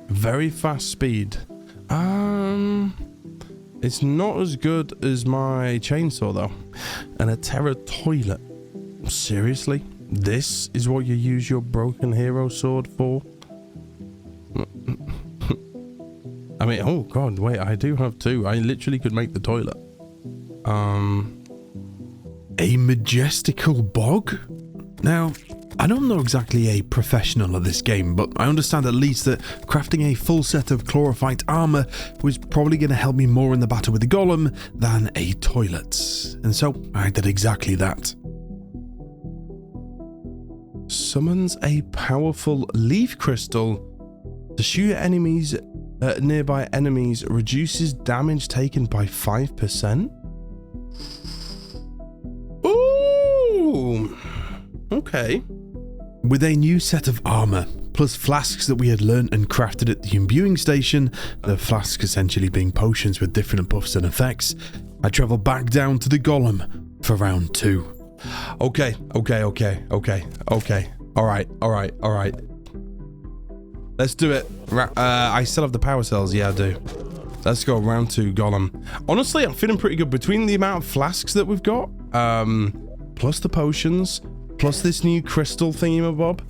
Very fast speed. It's not as good as my chainsaw though. And a terror toilet. Seriously? This is what you use your broken hero sword for? I mean, oh god, wait, I do have two. I literally could make the toilet. A majestical bog? Now, I don't know exactly a professional of this game, but I understand at least that crafting a full set of chlorophyte armor was probably going to help me more in the battle with the golem than a toilet. And so I did exactly that. Summons a powerful leaf crystal to shoot enemies, nearby enemies, reduces damage taken by 5%. Ooh, okay. With a new set of armor, plus flasks that we had learnt and crafted at the imbuing station, the flasks essentially being potions with different buffs and effects, I travel back down to the golem for round 2. Okay. Alright. Let's do it. I still have the power cells. Yeah, I do. Let's go round 2 golem. Honestly, I'm feeling pretty good between the amount of flasks that we've got, plus the potions, plus this new crystal thingamabob.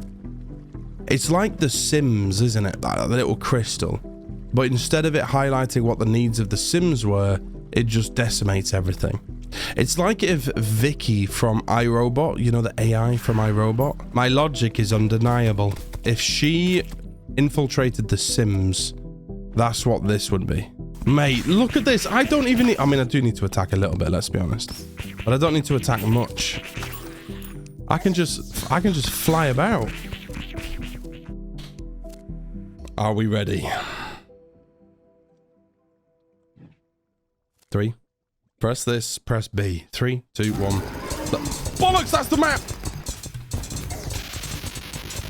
It's like the Sims, isn't it? That little crystal. But instead of it highlighting what the needs of the Sims were, it just decimates everything. It's like if Vicky from iRobot, you know, the AI from iRobot, my logic is undeniable. If she infiltrated the Sims, that's what this would be. Mate, look at this. I don't even need... I mean, I do need to attack a little bit, let's be honest. But I don't need to attack much. I can just fly about. Are we ready? 3. Press this, press B. 3, 2, 1. Bollocks, that's the map!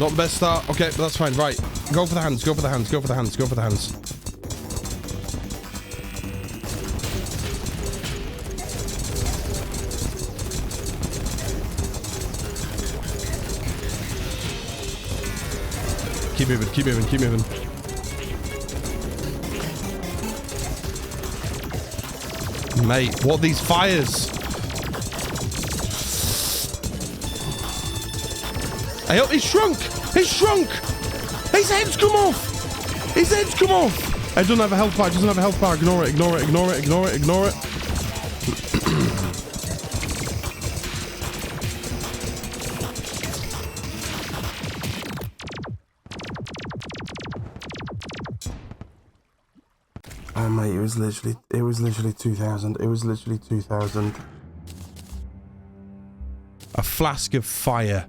Not the best start. Okay, but that's fine. Right. Go for the hands, go for the hands, go for the hands, go for the hands. Keep moving, keep moving, keep moving. Mate, what are these fires? Hey, oh, he's shrunk! He's shrunk! His head's come off! His head's come off! It doesn't have a health bar, it doesn't have a health bar. Ignore it, ignore it, ignore it, ignore it, ignore it. Oh mate, it was literally 2000. It was literally 2000. A flask of fire.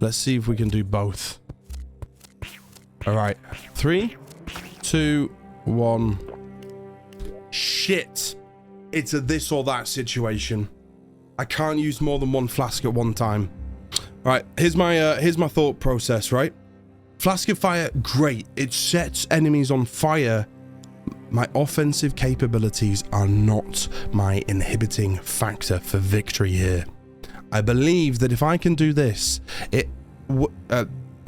Let's see if we can do both. All right, 3, 2, 1. Shit! It's a this or that situation. I can't use more than one flask at one time. All right, here's my thought process. Right, flask of fire, great. It sets enemies on fire. My offensive capabilities are not my inhibiting factor for victory here. I believe that if I can do this,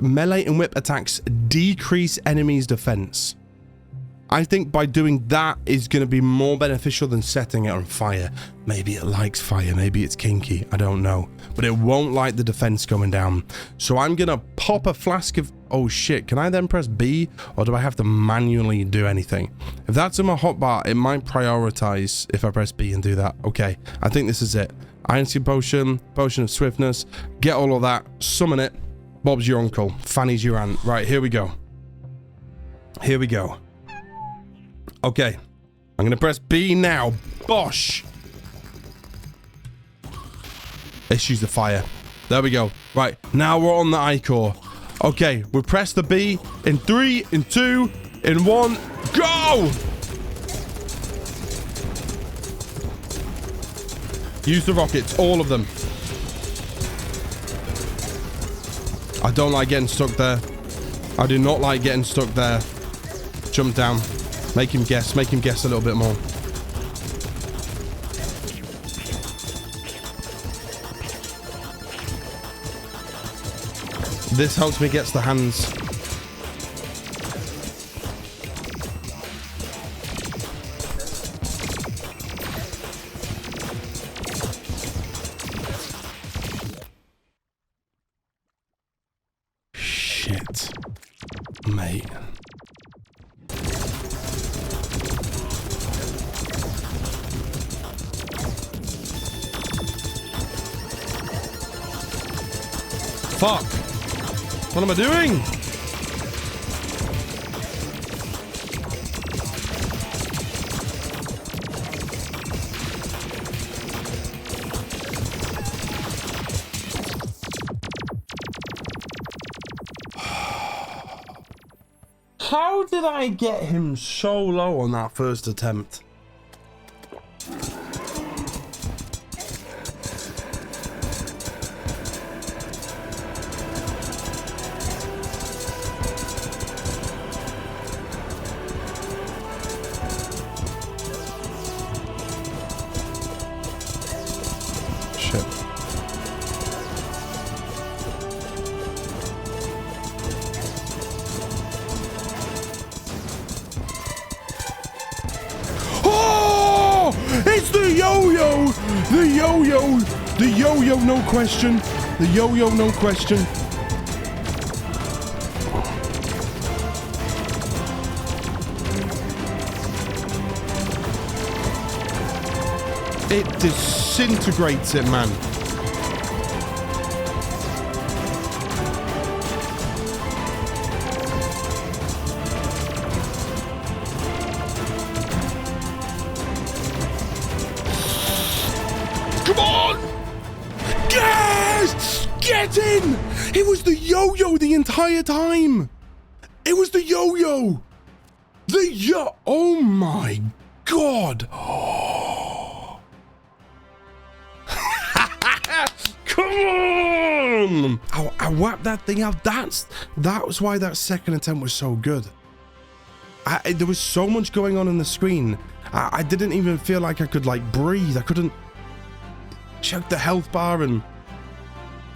melee and whip attacks decrease enemies' defense. I think by doing that is going to be more beneficial than setting it on fire. Maybe it likes fire, maybe it's kinky, I don't know. But it won't like the defense going down. So I'm going to pop a flask of... Oh shit, can I then press B? Or do I have to manually do anything? If that's in my hotbar, it might prioritize if I press B and do that. Okay, I think this is it. Iron Skin Potion, Potion of Swiftness, get all of that, summon it. Bob's your uncle, Fanny's your aunt. Right, here we go. Here we go. Okay, I'm gonna press B now. Bosh! Let's use the fire. There we go. Right, now we're on the Ichor. Okay, we press the B in 3, in 2, in 1, go! Use the rockets, all of them. I don't like getting stuck there. I do not like getting stuck there. Jump down. Make him guess a little bit more. This helps me get the hands. Mate. Mate. Fuck. What am I doing? How did I get him so low on that first attempt? Shit. It's the yo-yo! The yo-yo! The yo-yo, no question. The yo-yo, no question. It disintegrates it, man. Come on! Yes! Get in! It was the yo-yo the entire time! It was the yo-yo! The yo... Oh my god! Come on! I whacked that thing out. That was why that second attempt was so good. There was so much going on in the screen. I didn't even feel like I could like breathe. I couldn't check the health bar, and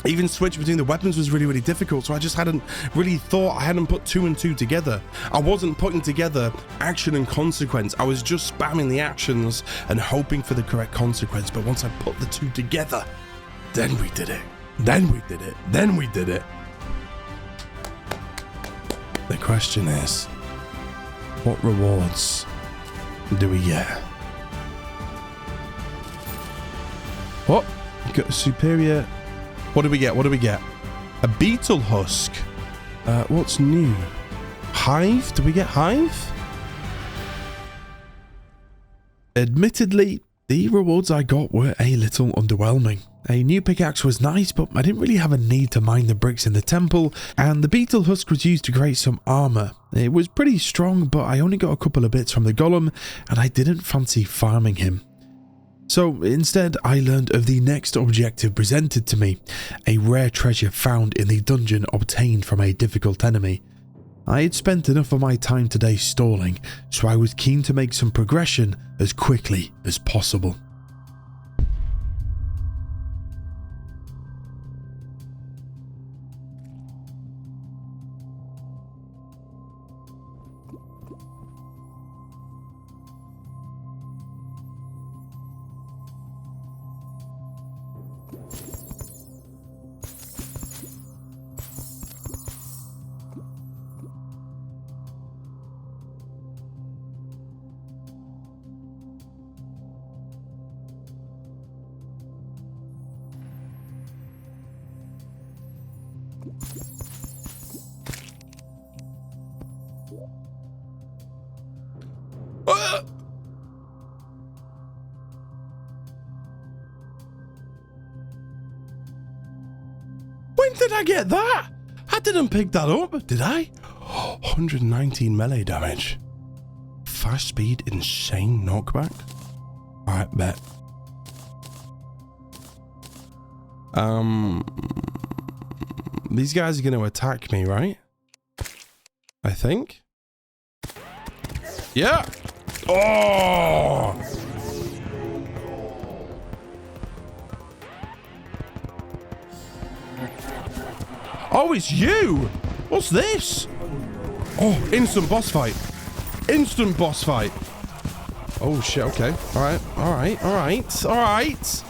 even switch between the weapons was really, really difficult. So I just hadn't really thought. I hadn't put 2 and 2 together. I wasn't putting together action and consequence. I was just spamming the actions and hoping for the correct consequence. But once I put the 2 together, then we did it. Then we did it. Then we did it. The question is, what rewards do we get? What? Got a superior... What do we get? What do we get? A beetle husk. What's new? Hive? Do we get hive? Admittedly, the rewards I got were a little underwhelming. A new pickaxe was nice, but I didn't really have a need to mine the bricks in the temple, and the beetle husk was used to create some armor. It was pretty strong, but I only got a couple of bits from the golem, and I didn't fancy farming him. So instead, I learned of the next objective presented to me, a rare treasure found in the dungeon obtained from a difficult enemy. I had spent enough of my time today stalling, so I was keen to make some progression as quickly as possible. When did I get that? I didn't pick that up, did I? 119 melee damage. Fast speed, insane knockback. Alright, bet. These guys are going to attack me, right? I think. Yeah. Oh! Oh, it's you! What's this? Oh, instant boss fight. Instant boss fight. Oh, shit, okay. Alright, alright, alright, alright.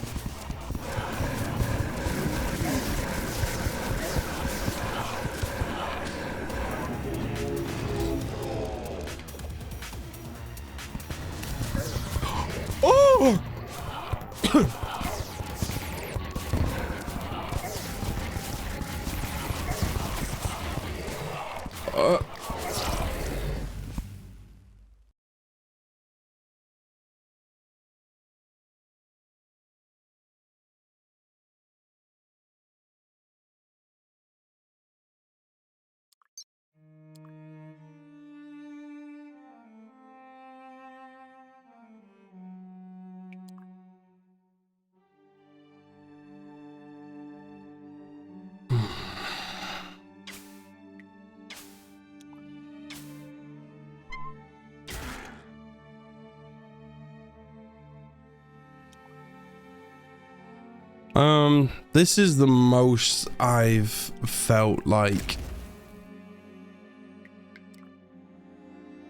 This is the most I've felt like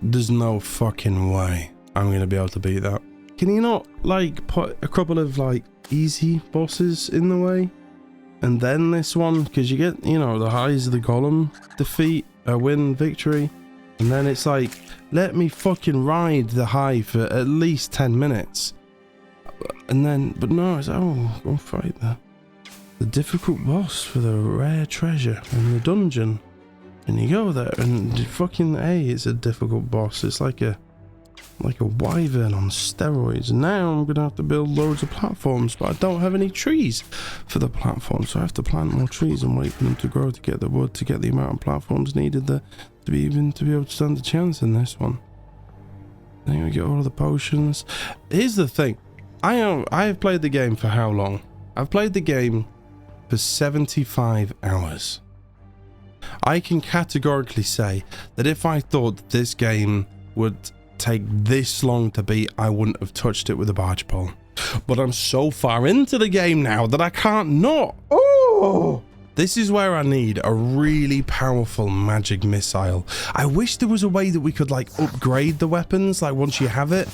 there's no fucking way I'm gonna be able to beat that. Can you not like put a couple of like easy bosses in the way and then this one, because you get, you know, the highs of the Golem defeat, a win, victory, and then it's like, let me fucking ride the high for at least 10 minutes. And then, but no, it's, oh, go fight the difficult boss for the rare treasure in the dungeon. And you go there and fucking it's a difficult boss. It's like a wyvern on steroids. And now I'm gonna have to build loads of platforms, but I don't have any trees for the platforms, so I have to plant more trees and wait for them to grow to get the wood, to get the amount of platforms needed to be able to stand a chance in this one. Then we get all of the potions. Here's the thing. I have played the game for how long? I've played the game for 75 hours. I can categorically say that if I thought that this game would take this long to beat, I wouldn't have touched it with a barge pole. But I'm so far into the game now that I can't not. Oh! This is where I need a really powerful magic missile. I wish there was a way that we could like upgrade the weapons, like once you have it.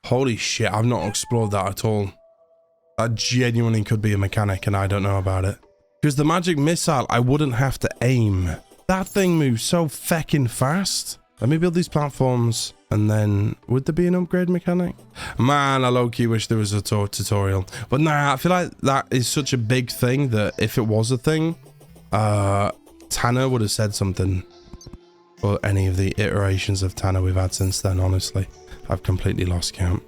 Holy shit, I've not explored that at all. That genuinely could be a mechanic and I don't know about it. Because the magic missile, I wouldn't have to aim. That thing moves so feckin' fast. Let me build these platforms and then, would there be an upgrade mechanic? Man, I low-key wish there was a tutorial. But nah, I feel like that is such a big thing that if it was a thing, Tanner would have said something. Or any of the iterations of Tanner we've had since then, honestly. I've completely lost count.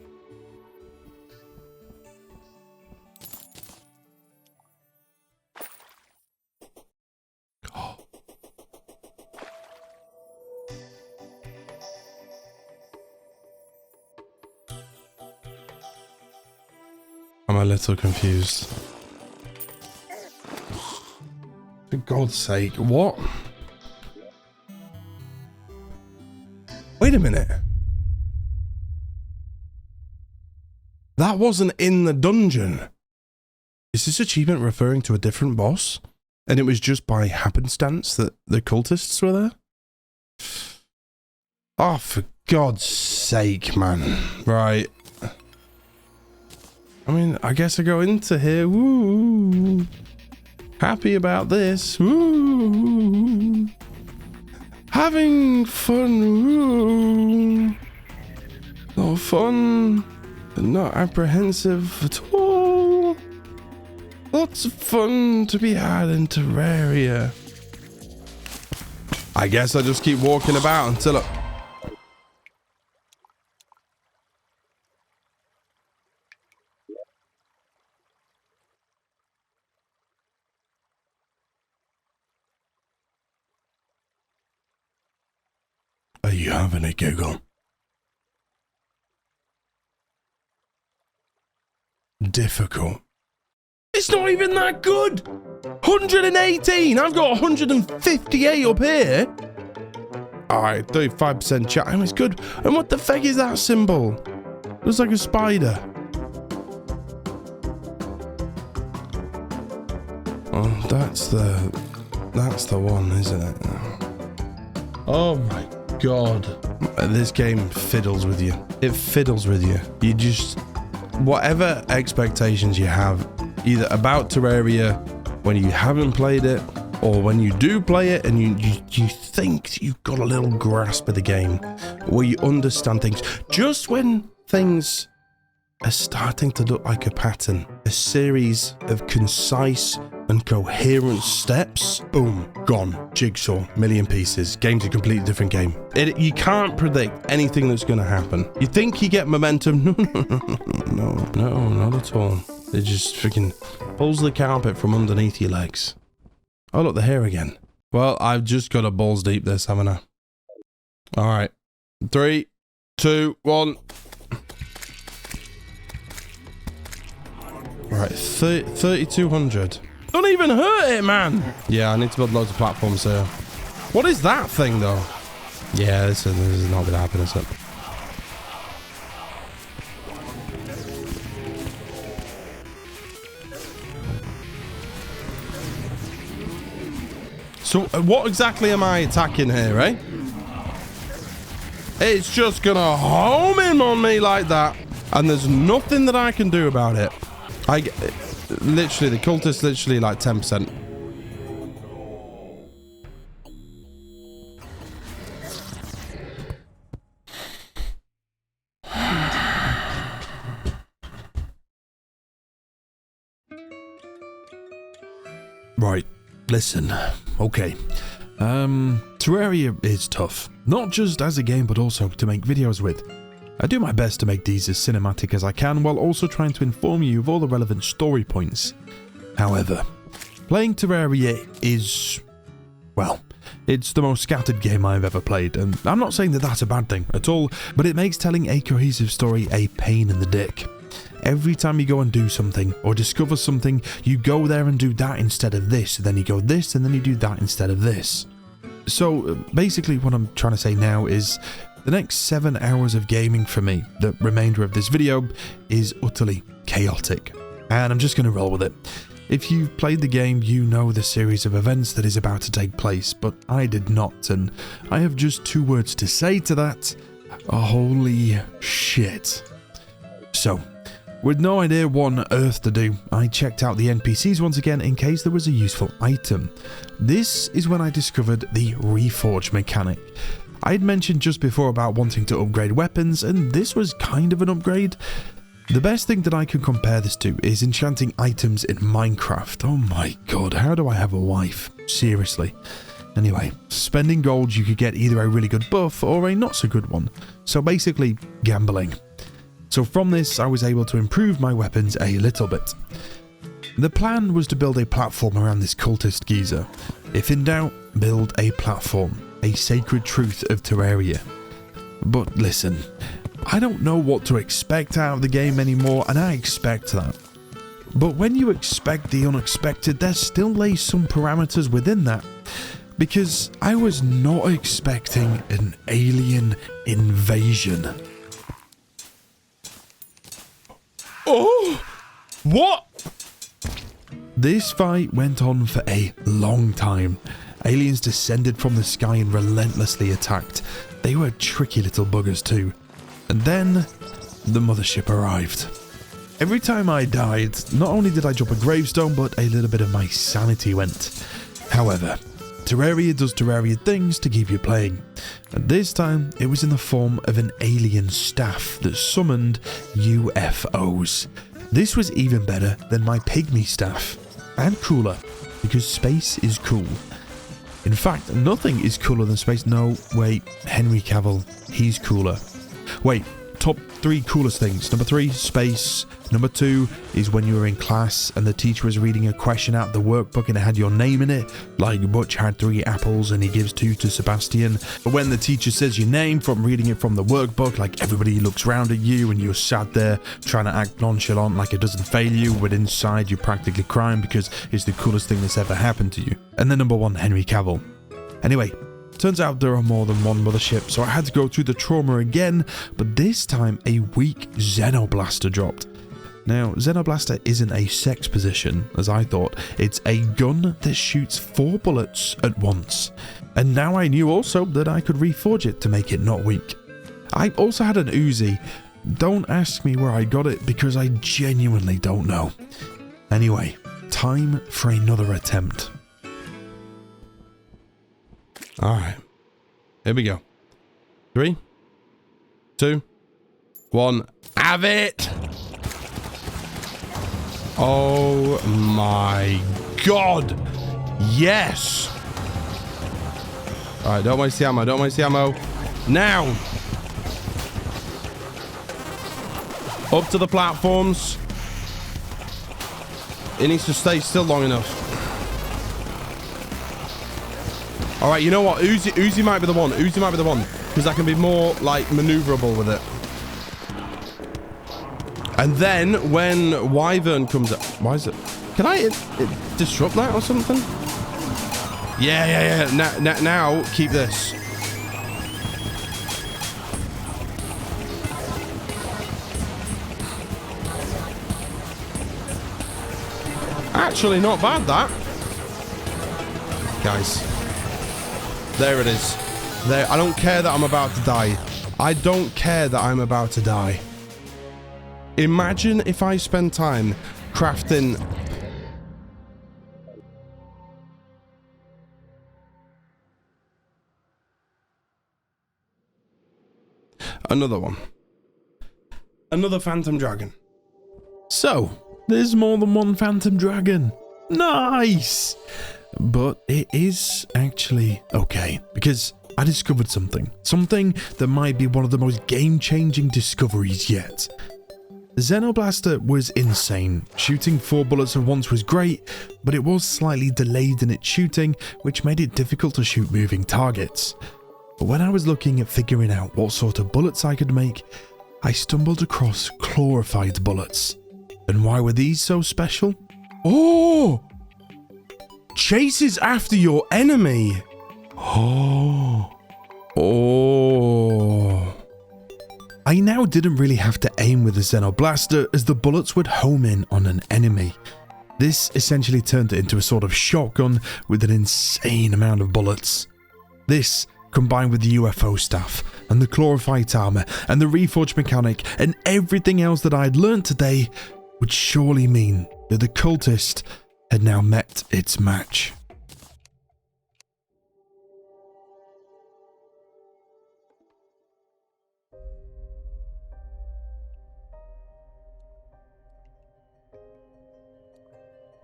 I'm a little confused. For God's sake, what? Wait a minute. That wasn't in the dungeon. Is this achievement referring to a different boss? And it was just by happenstance that the cultists were there? Oh, for God's sake, man. Right. I mean, I guess I go into here. Woo. Happy about this. Woo. Having fun. Woo. No fun. But not apprehensive at all. Lots of fun to be had in Terraria. I guess I just keep walking about until I... Are you having a giggle? Difficult. It's not even that good. 118. I've got 158 up here. All right, 35% chat. I mean, it's good. And what the fuck is that symbol? Looks like a spider. Oh, that's the one, isn't it? Oh my God. This game fiddles with you. It fiddles with you. You just... Whatever expectations you have, either about Terraria when you haven't played it, or when you do play it and you think you've got a little grasp of the game, where you understand things, just when things are starting to look like a pattern. A series of concise and coherent steps. Boom, gone. Jigsaw, million pieces. Game's a completely different game. You can't predict anything that's going to happen. You think you get momentum? No, not at all. It just freaking pulls the carpet from underneath your legs. Oh, look, they're here again. Well, I've just got to balls deep this, haven't I? All right. 3, 2, 1. Right, 3,200. Don't even hurt it, man. Yeah, I need to build loads of platforms here. What is that thing, though? Yeah, this is not going to happen, is it? So, what exactly am I attacking here, eh? It's just going to home in on me like that. And there's nothing that I can do about it. Literally, the cultists literally like 10%. Right, listen, okay. Terraria is tough. Not just as a game, but also to make videos with. I do my best to make these as cinematic as I can, while also trying to inform you of all the relevant story points. However, playing Terraria is, well, it's the most scattered game I've ever played, and I'm not saying that that's a bad thing at all, but it makes telling a cohesive story a pain in the dick. Every time you go and do something, or discover something, you go there and do that instead of this, then you go this, and then you do that instead of this. So, basically what I'm trying to say now is, the next 7 hours of gaming for me, the remainder of this video, is utterly chaotic. And I'm just going to roll with it. If you've played the game, you know the series of events that is about to take place, but I did not, and I have just 2 words to say to that. Holy shit. So, with no idea what on earth to do, I checked out the NPCs once again in case there was a useful item. This is when I discovered the Reforge mechanic. I'd mentioned just before about wanting to upgrade weapons, and this was kind of an upgrade. The best thing that I can compare this to is enchanting items in Minecraft. Oh my god, how do I have a wife? Seriously. Anyway, spending gold you could get either a really good buff or a not so good one. So basically, gambling. So from this, I was able to improve my weapons a little bit. The plan was to build a platform around this cultist geezer. If in doubt, build a platform. A sacred truth of Terraria. But listen, I don't know what to expect out of the game anymore, and I expect that. But when you expect the unexpected, there still lay some parameters within that. Because I was not expecting an alien invasion. Oh! What? This fight went on for a long time. Aliens descended from the sky and relentlessly attacked. They were tricky little buggers too. And then, the mothership arrived. Every time I died, not only did I drop a gravestone, but a little bit of my sanity went. However, Terraria does Terraria things to keep you playing. And this time, it was in the form of an alien staff that summoned UFOs. This was even better than my pygmy staff. And cooler, because space is cool. In fact, nothing is cooler than space. No, wait, Henry Cavill, he's cooler. Wait, top 3 coolest things. Number 3, space. Number 2 is when you were in class and the teacher was reading a question out of the workbook and it had your name in it. Like Butch had 3 apples and he gives 2 to Sebastian. But when the teacher says your name from reading it from the workbook, like everybody looks round at you and you're sat there trying to act nonchalant like it doesn't fail you, but inside you're practically crying because it's the coolest thing that's ever happened to you. And then number 1, Henry Cavill. Anyway, turns out there are more than one mothership, so I had to go through the trauma again, but this time a weak Xenoblaster dropped. Now, Xenoblaster isn't a sex position, as I thought. It's a gun that shoots 4 bullets at once. And now I knew also that I could reforge it to make it not weak. I also had an Uzi. Don't ask me where I got it because I genuinely don't know. Anyway, time for another attempt. Alright, here we go. 3, 2, 1, have it! Oh my god. Yes. All right, don't waste the ammo. Don't waste the ammo. Now. Up to the platforms. It needs to stay still long enough. All right, you know what? Uzi might be the one. Uzi might be the one. Because I can be more, like, maneuverable with it. And then, when Wyvern comes up... Why is it... Can I disrupt that or something? Yeah. Now, keep this. Actually, not bad, that. Guys. There it is. There. I don't care that I'm about to die. I don't care that I'm about to die. Imagine if I spend time crafting... Another one. Another Phantom Dragon. So, there's more than one Phantom Dragon. Nice! But it is actually okay, because I discovered something. Something that might be one of the most game-changing discoveries yet. The Xenoblaster was insane. Shooting 4 bullets at once was great, but it was slightly delayed in its shooting, which made it difficult to shoot moving targets. But when I was looking at figuring out what sort of bullets I could make, I stumbled across chlorified bullets. And why were these so special? Oh! Chases after your enemy. Oh. I now didn't really have to aim with the Xenoblaster, as the bullets would home in on an enemy. This essentially turned it into a sort of shotgun with an insane amount of bullets. This, combined with the UFO staff, and the chlorophite armor, and the reforged mechanic, and everything else that I had learned today, would surely mean that the Cultist had now met its match.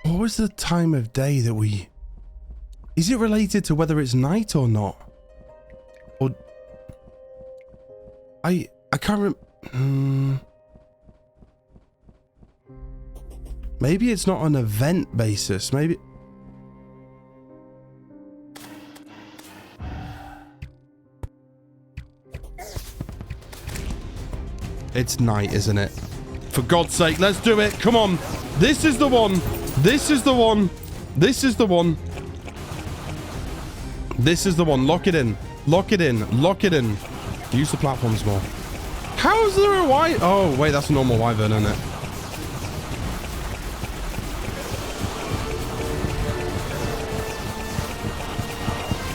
What was the time of day that we... Is it related to whether it's night or not? Or... I can't remember... Maybe it's not an event basis. Maybe... It's night, isn't it? For God's sake, let's do it. Come on. This is the one. This is the one. This is the one. This is the one. Lock it in. Lock it in. Lock it in. Use the platforms more. How is there a wyvern? Oh, wait, that's a normal wyvern, isn't it?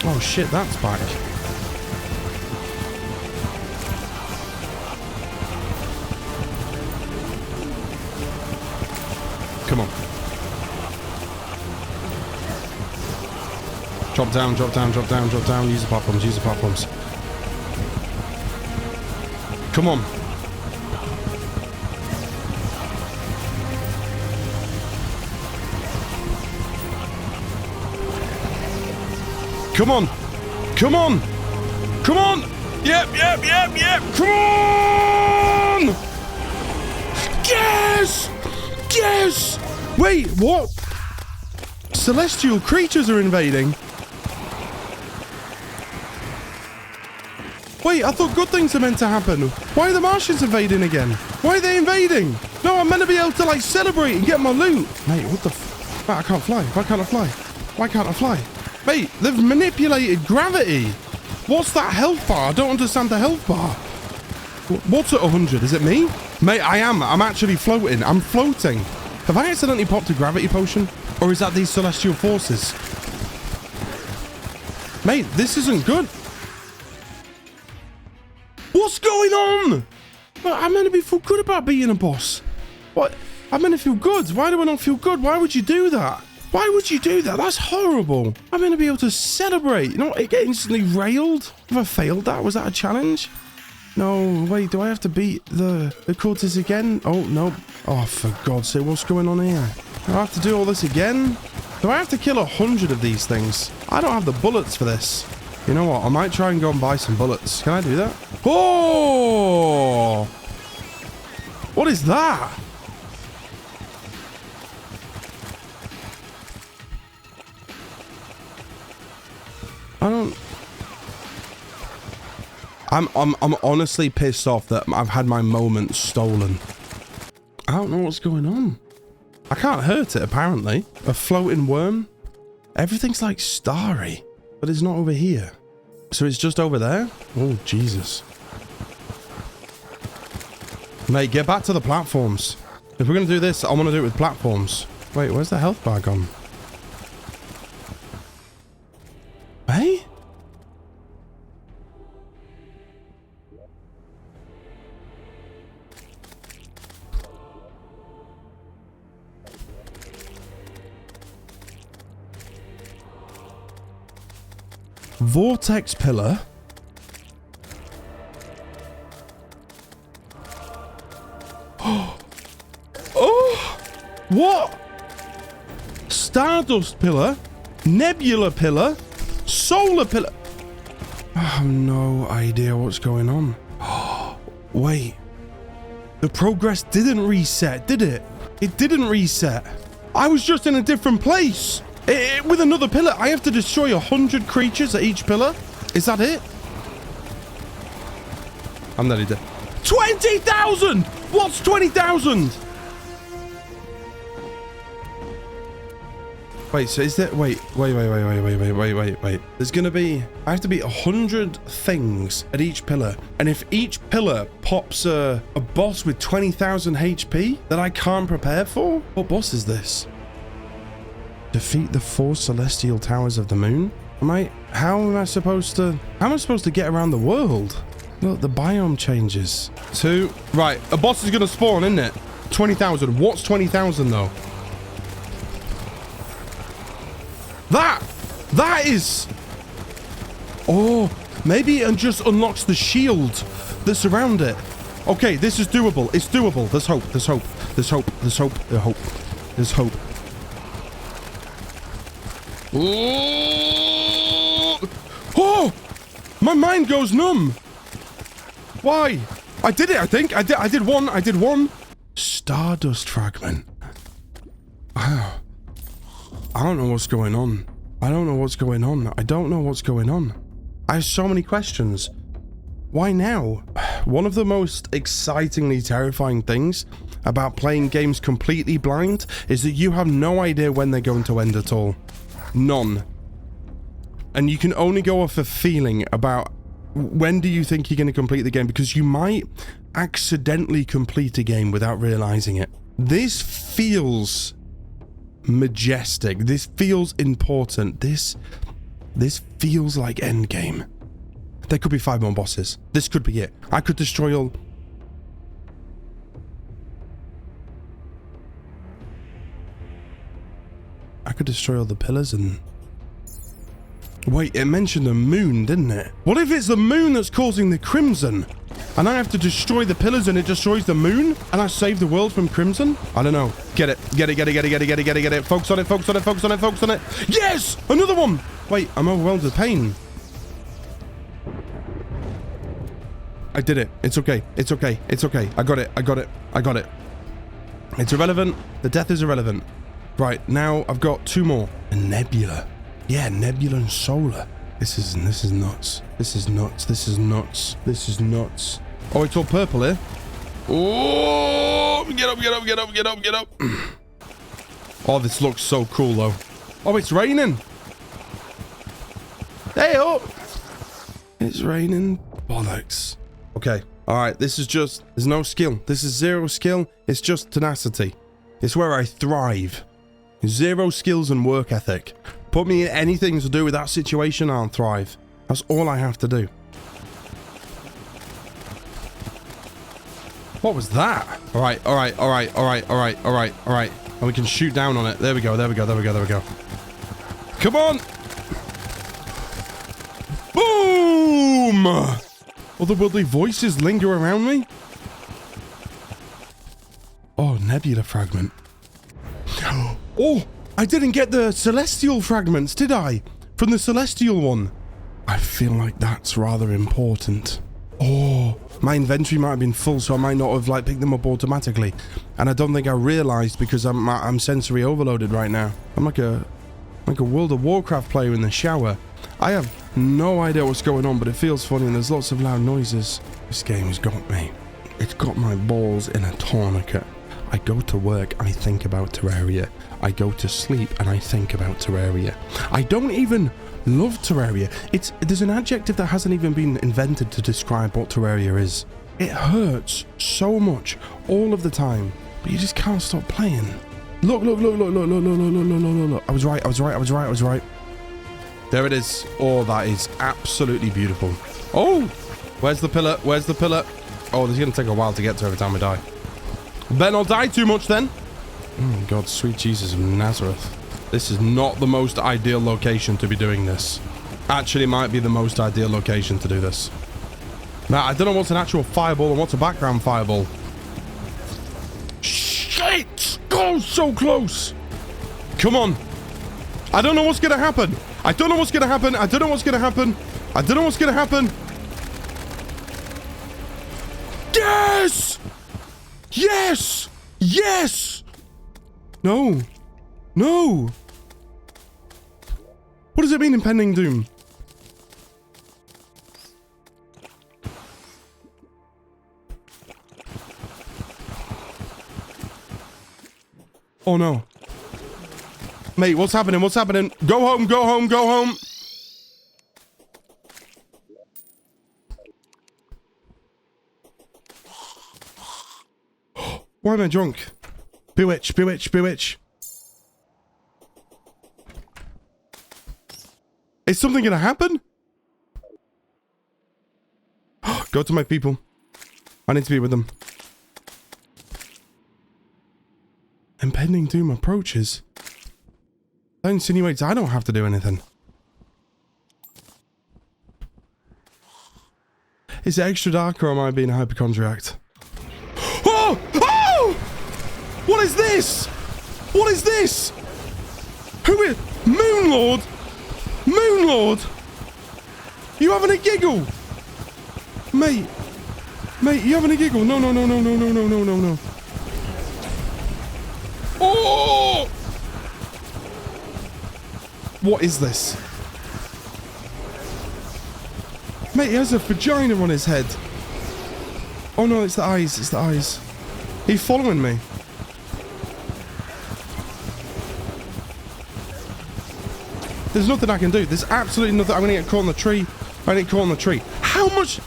Oh shit, that's back. Come on. Drop down, drop down, drop down, drop down. Use the platforms, use the platforms. Come on. Come on. Come on. Come on. Yep. Come on. Yes. Yes. Wait, what? Celestial creatures are invading. Wait, I thought good things are meant to happen. Why are the Martians invading again? Why are they invading? No, I'm meant to be able to, like, celebrate and get my loot. Mate, what the f... Mate, I can't fly. Why can't I fly? Why can't I fly? Mate, they've manipulated gravity. What's that health bar? I don't understand the health bar. What's at 100? Is it me? Mate, I am. I'm actually floating. I'm floating. Have I accidentally popped a gravity potion? Or is that these celestial forces? Mate, this isn't good. What's going on? Well, I'm meant to feel good about being a boss. What? I'm meant to feel good. Why do I not feel good? Why would you do that? Why would you do that? That's horrible. I'm meant to be able to celebrate. You know, it get instantly railed. Have I failed that? Was that a challenge? No, wait, do I have to beat the cultists again? Oh, no. Oh, for God's sake, what's going on here? Do I have to do all this again? Do I have to kill 100 of these things? I don't have the bullets for this. You know what? I might try and go and buy some bullets. Can I do that? Oh! What is that? I don't... I'm honestly pissed off that I've had my moment stolen. I don't know what's going on. I can't hurt it, apparently. A floating worm? Everything's like starry, but it's not over here. So it's just over there? Oh, Jesus. Mate, get back to the platforms. If we're going to do this, I want to do it with platforms. Wait, where's the health bar gone? Hey? Vortex pillar. Oh, what? Stardust pillar, nebula pillar, solar pillar. I have no idea what's going on. Wait, the progress didn't reset, did it? It didn't reset. I was just in a different place. With another pillar, I have to destroy 100 creatures at each pillar. Is that it? I'm nearly dead. 20,000! What's 20,000? Wait, so is that... Wait. There's going to be... I have to beat 100 things at each pillar. And if each pillar pops a boss with 20,000 HP that I can't prepare for? What boss is this? Defeat the 4 celestial towers of the moon? How am I supposed to get around the world? Look, the biome changes. 2. Right, a boss is going to spawn, isn't it? 20,000. What's 20,000 though? That is... Oh, maybe it just unlocks the shield that's around it. Okay, this is doable. It's doable. There's hope. There's hope. There's hope. There's hope. There's hope. There's hope. Oh! My mind goes numb. Why? I did it, I think. I did one. Stardust fragment. Wow. I don't know what's going on. I don't know what's going on. I have so many questions. Why now? One of the most excitingly terrifying things about playing games completely blind is that you have no idea when they're going to end at all. None. And you can only go off a feeling about when do you think you're going to complete the game, because you might accidentally complete a game without realizing it. This feels majestic. This feels important. This feels like endgame. There could be 5 more bosses. This could be it. I could destroy all... I could destroy all the pillars and... Wait, it mentioned the moon, didn't it? What if it's the moon that's causing the crimson? And I have to destroy the pillars and it destroys the moon? And I save the world from crimson? I don't know. Get it. Focus on it. Yes! Another one! Wait, I'm overwhelmed with pain. I did it. It's okay. I got it. It's irrelevant. The death is irrelevant. Right, now I've got 2 more. A nebula. Yeah, nebula and solar. This is nuts. Oh, it's all purple here. Oh, get up. Oh, this looks so cool though. Oh, it's raining. Hey up. It's raining. Bollocks. Okay. All right. This is just, there's no skill. This is 0 skill. It's just tenacity. It's where I thrive. 0 skills and work ethic. Put me in anything to do with that situation, I'll thrive. That's all I have to do. What was that? All right. And we can shoot down on it. There we go. Come on. Boom! Otherworldly voices linger around me? Oh, nebula fragment. Oh, I didn't get the celestial fragments, did I? From the celestial one. I feel like that's rather important. Oh, my inventory might have been full, so I might not have like picked them up automatically. And I don't think I realized because I'm sensory overloaded right now. I'm like a World of Warcraft player in the shower. I have no idea what's going on, but it feels funny and there's lots of loud noises. This game has got me. It's got my balls in a tourniquet. I go to work and I think about Terraria. I go to sleep and I think about Terraria. I don't even love Terraria. There's an adjective that hasn't even been invented to describe what Terraria is. It hurts so much all of the time, but you just can't stop playing. Look. I was right. There it is. Oh, that is absolutely beautiful. Oh, where's the pillar? Oh, this is going to take a while to get to every time I die. Better not die too much then. Oh, God, sweet Jesus of Nazareth. This is not the most ideal location to be doing this. Actually, it might be the most ideal location to do this. Now, I don't know what's an actual fireball and what's a background fireball. Shit! Oh, so close! Come on. I don't know what's going to happen. Yes! Yes! Yes! No. What does it mean, impending doom? Oh no. Mate, what's happening? Go home. Why am I drunk? Bewitch. Is something gonna happen? Go to my people. I need to be with them. Impending doom approaches. That insinuates I don't have to do anything. Is it extra dark or am I being a hypochondriac? Oh! What is this? Who is... Moonlord? You having a giggle? Mate, you having a giggle? No. Oh! What is this? Mate, he has a vagina on his head. Oh no, it's the eyes. He's following me. There's nothing I can do. There's absolutely nothing. I'm gonna get caught on the tree. How much?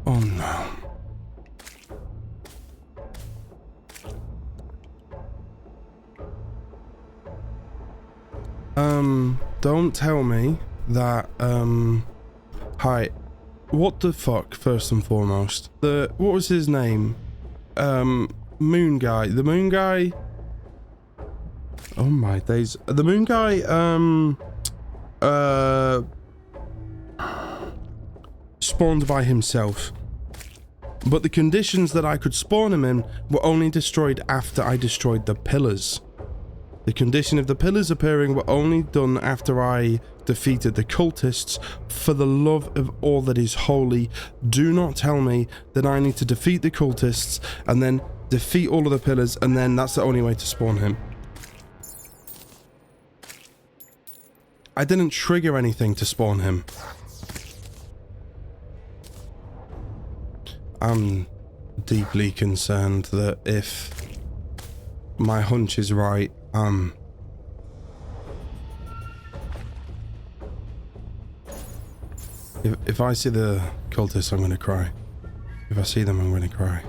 Oh no. Don't tell me that, hi. What the fuck, first and foremost? What was his name? Moon guy. The moon guy? Oh my days. The moon guy, spawned by himself. But the conditions that I could spawn him in were only destroyed after I destroyed the pillars. The condition of the pillars appearing were only done after I defeated the cultists. For the love of all that is holy, do not tell me that I need to defeat the cultists and then defeat all of the pillars and then that's the only way to spawn him. I didn't trigger anything to spawn him. I'm deeply concerned that if my hunch is right. If I see the cultists, I'm gonna cry. If I see them, I'm gonna cry.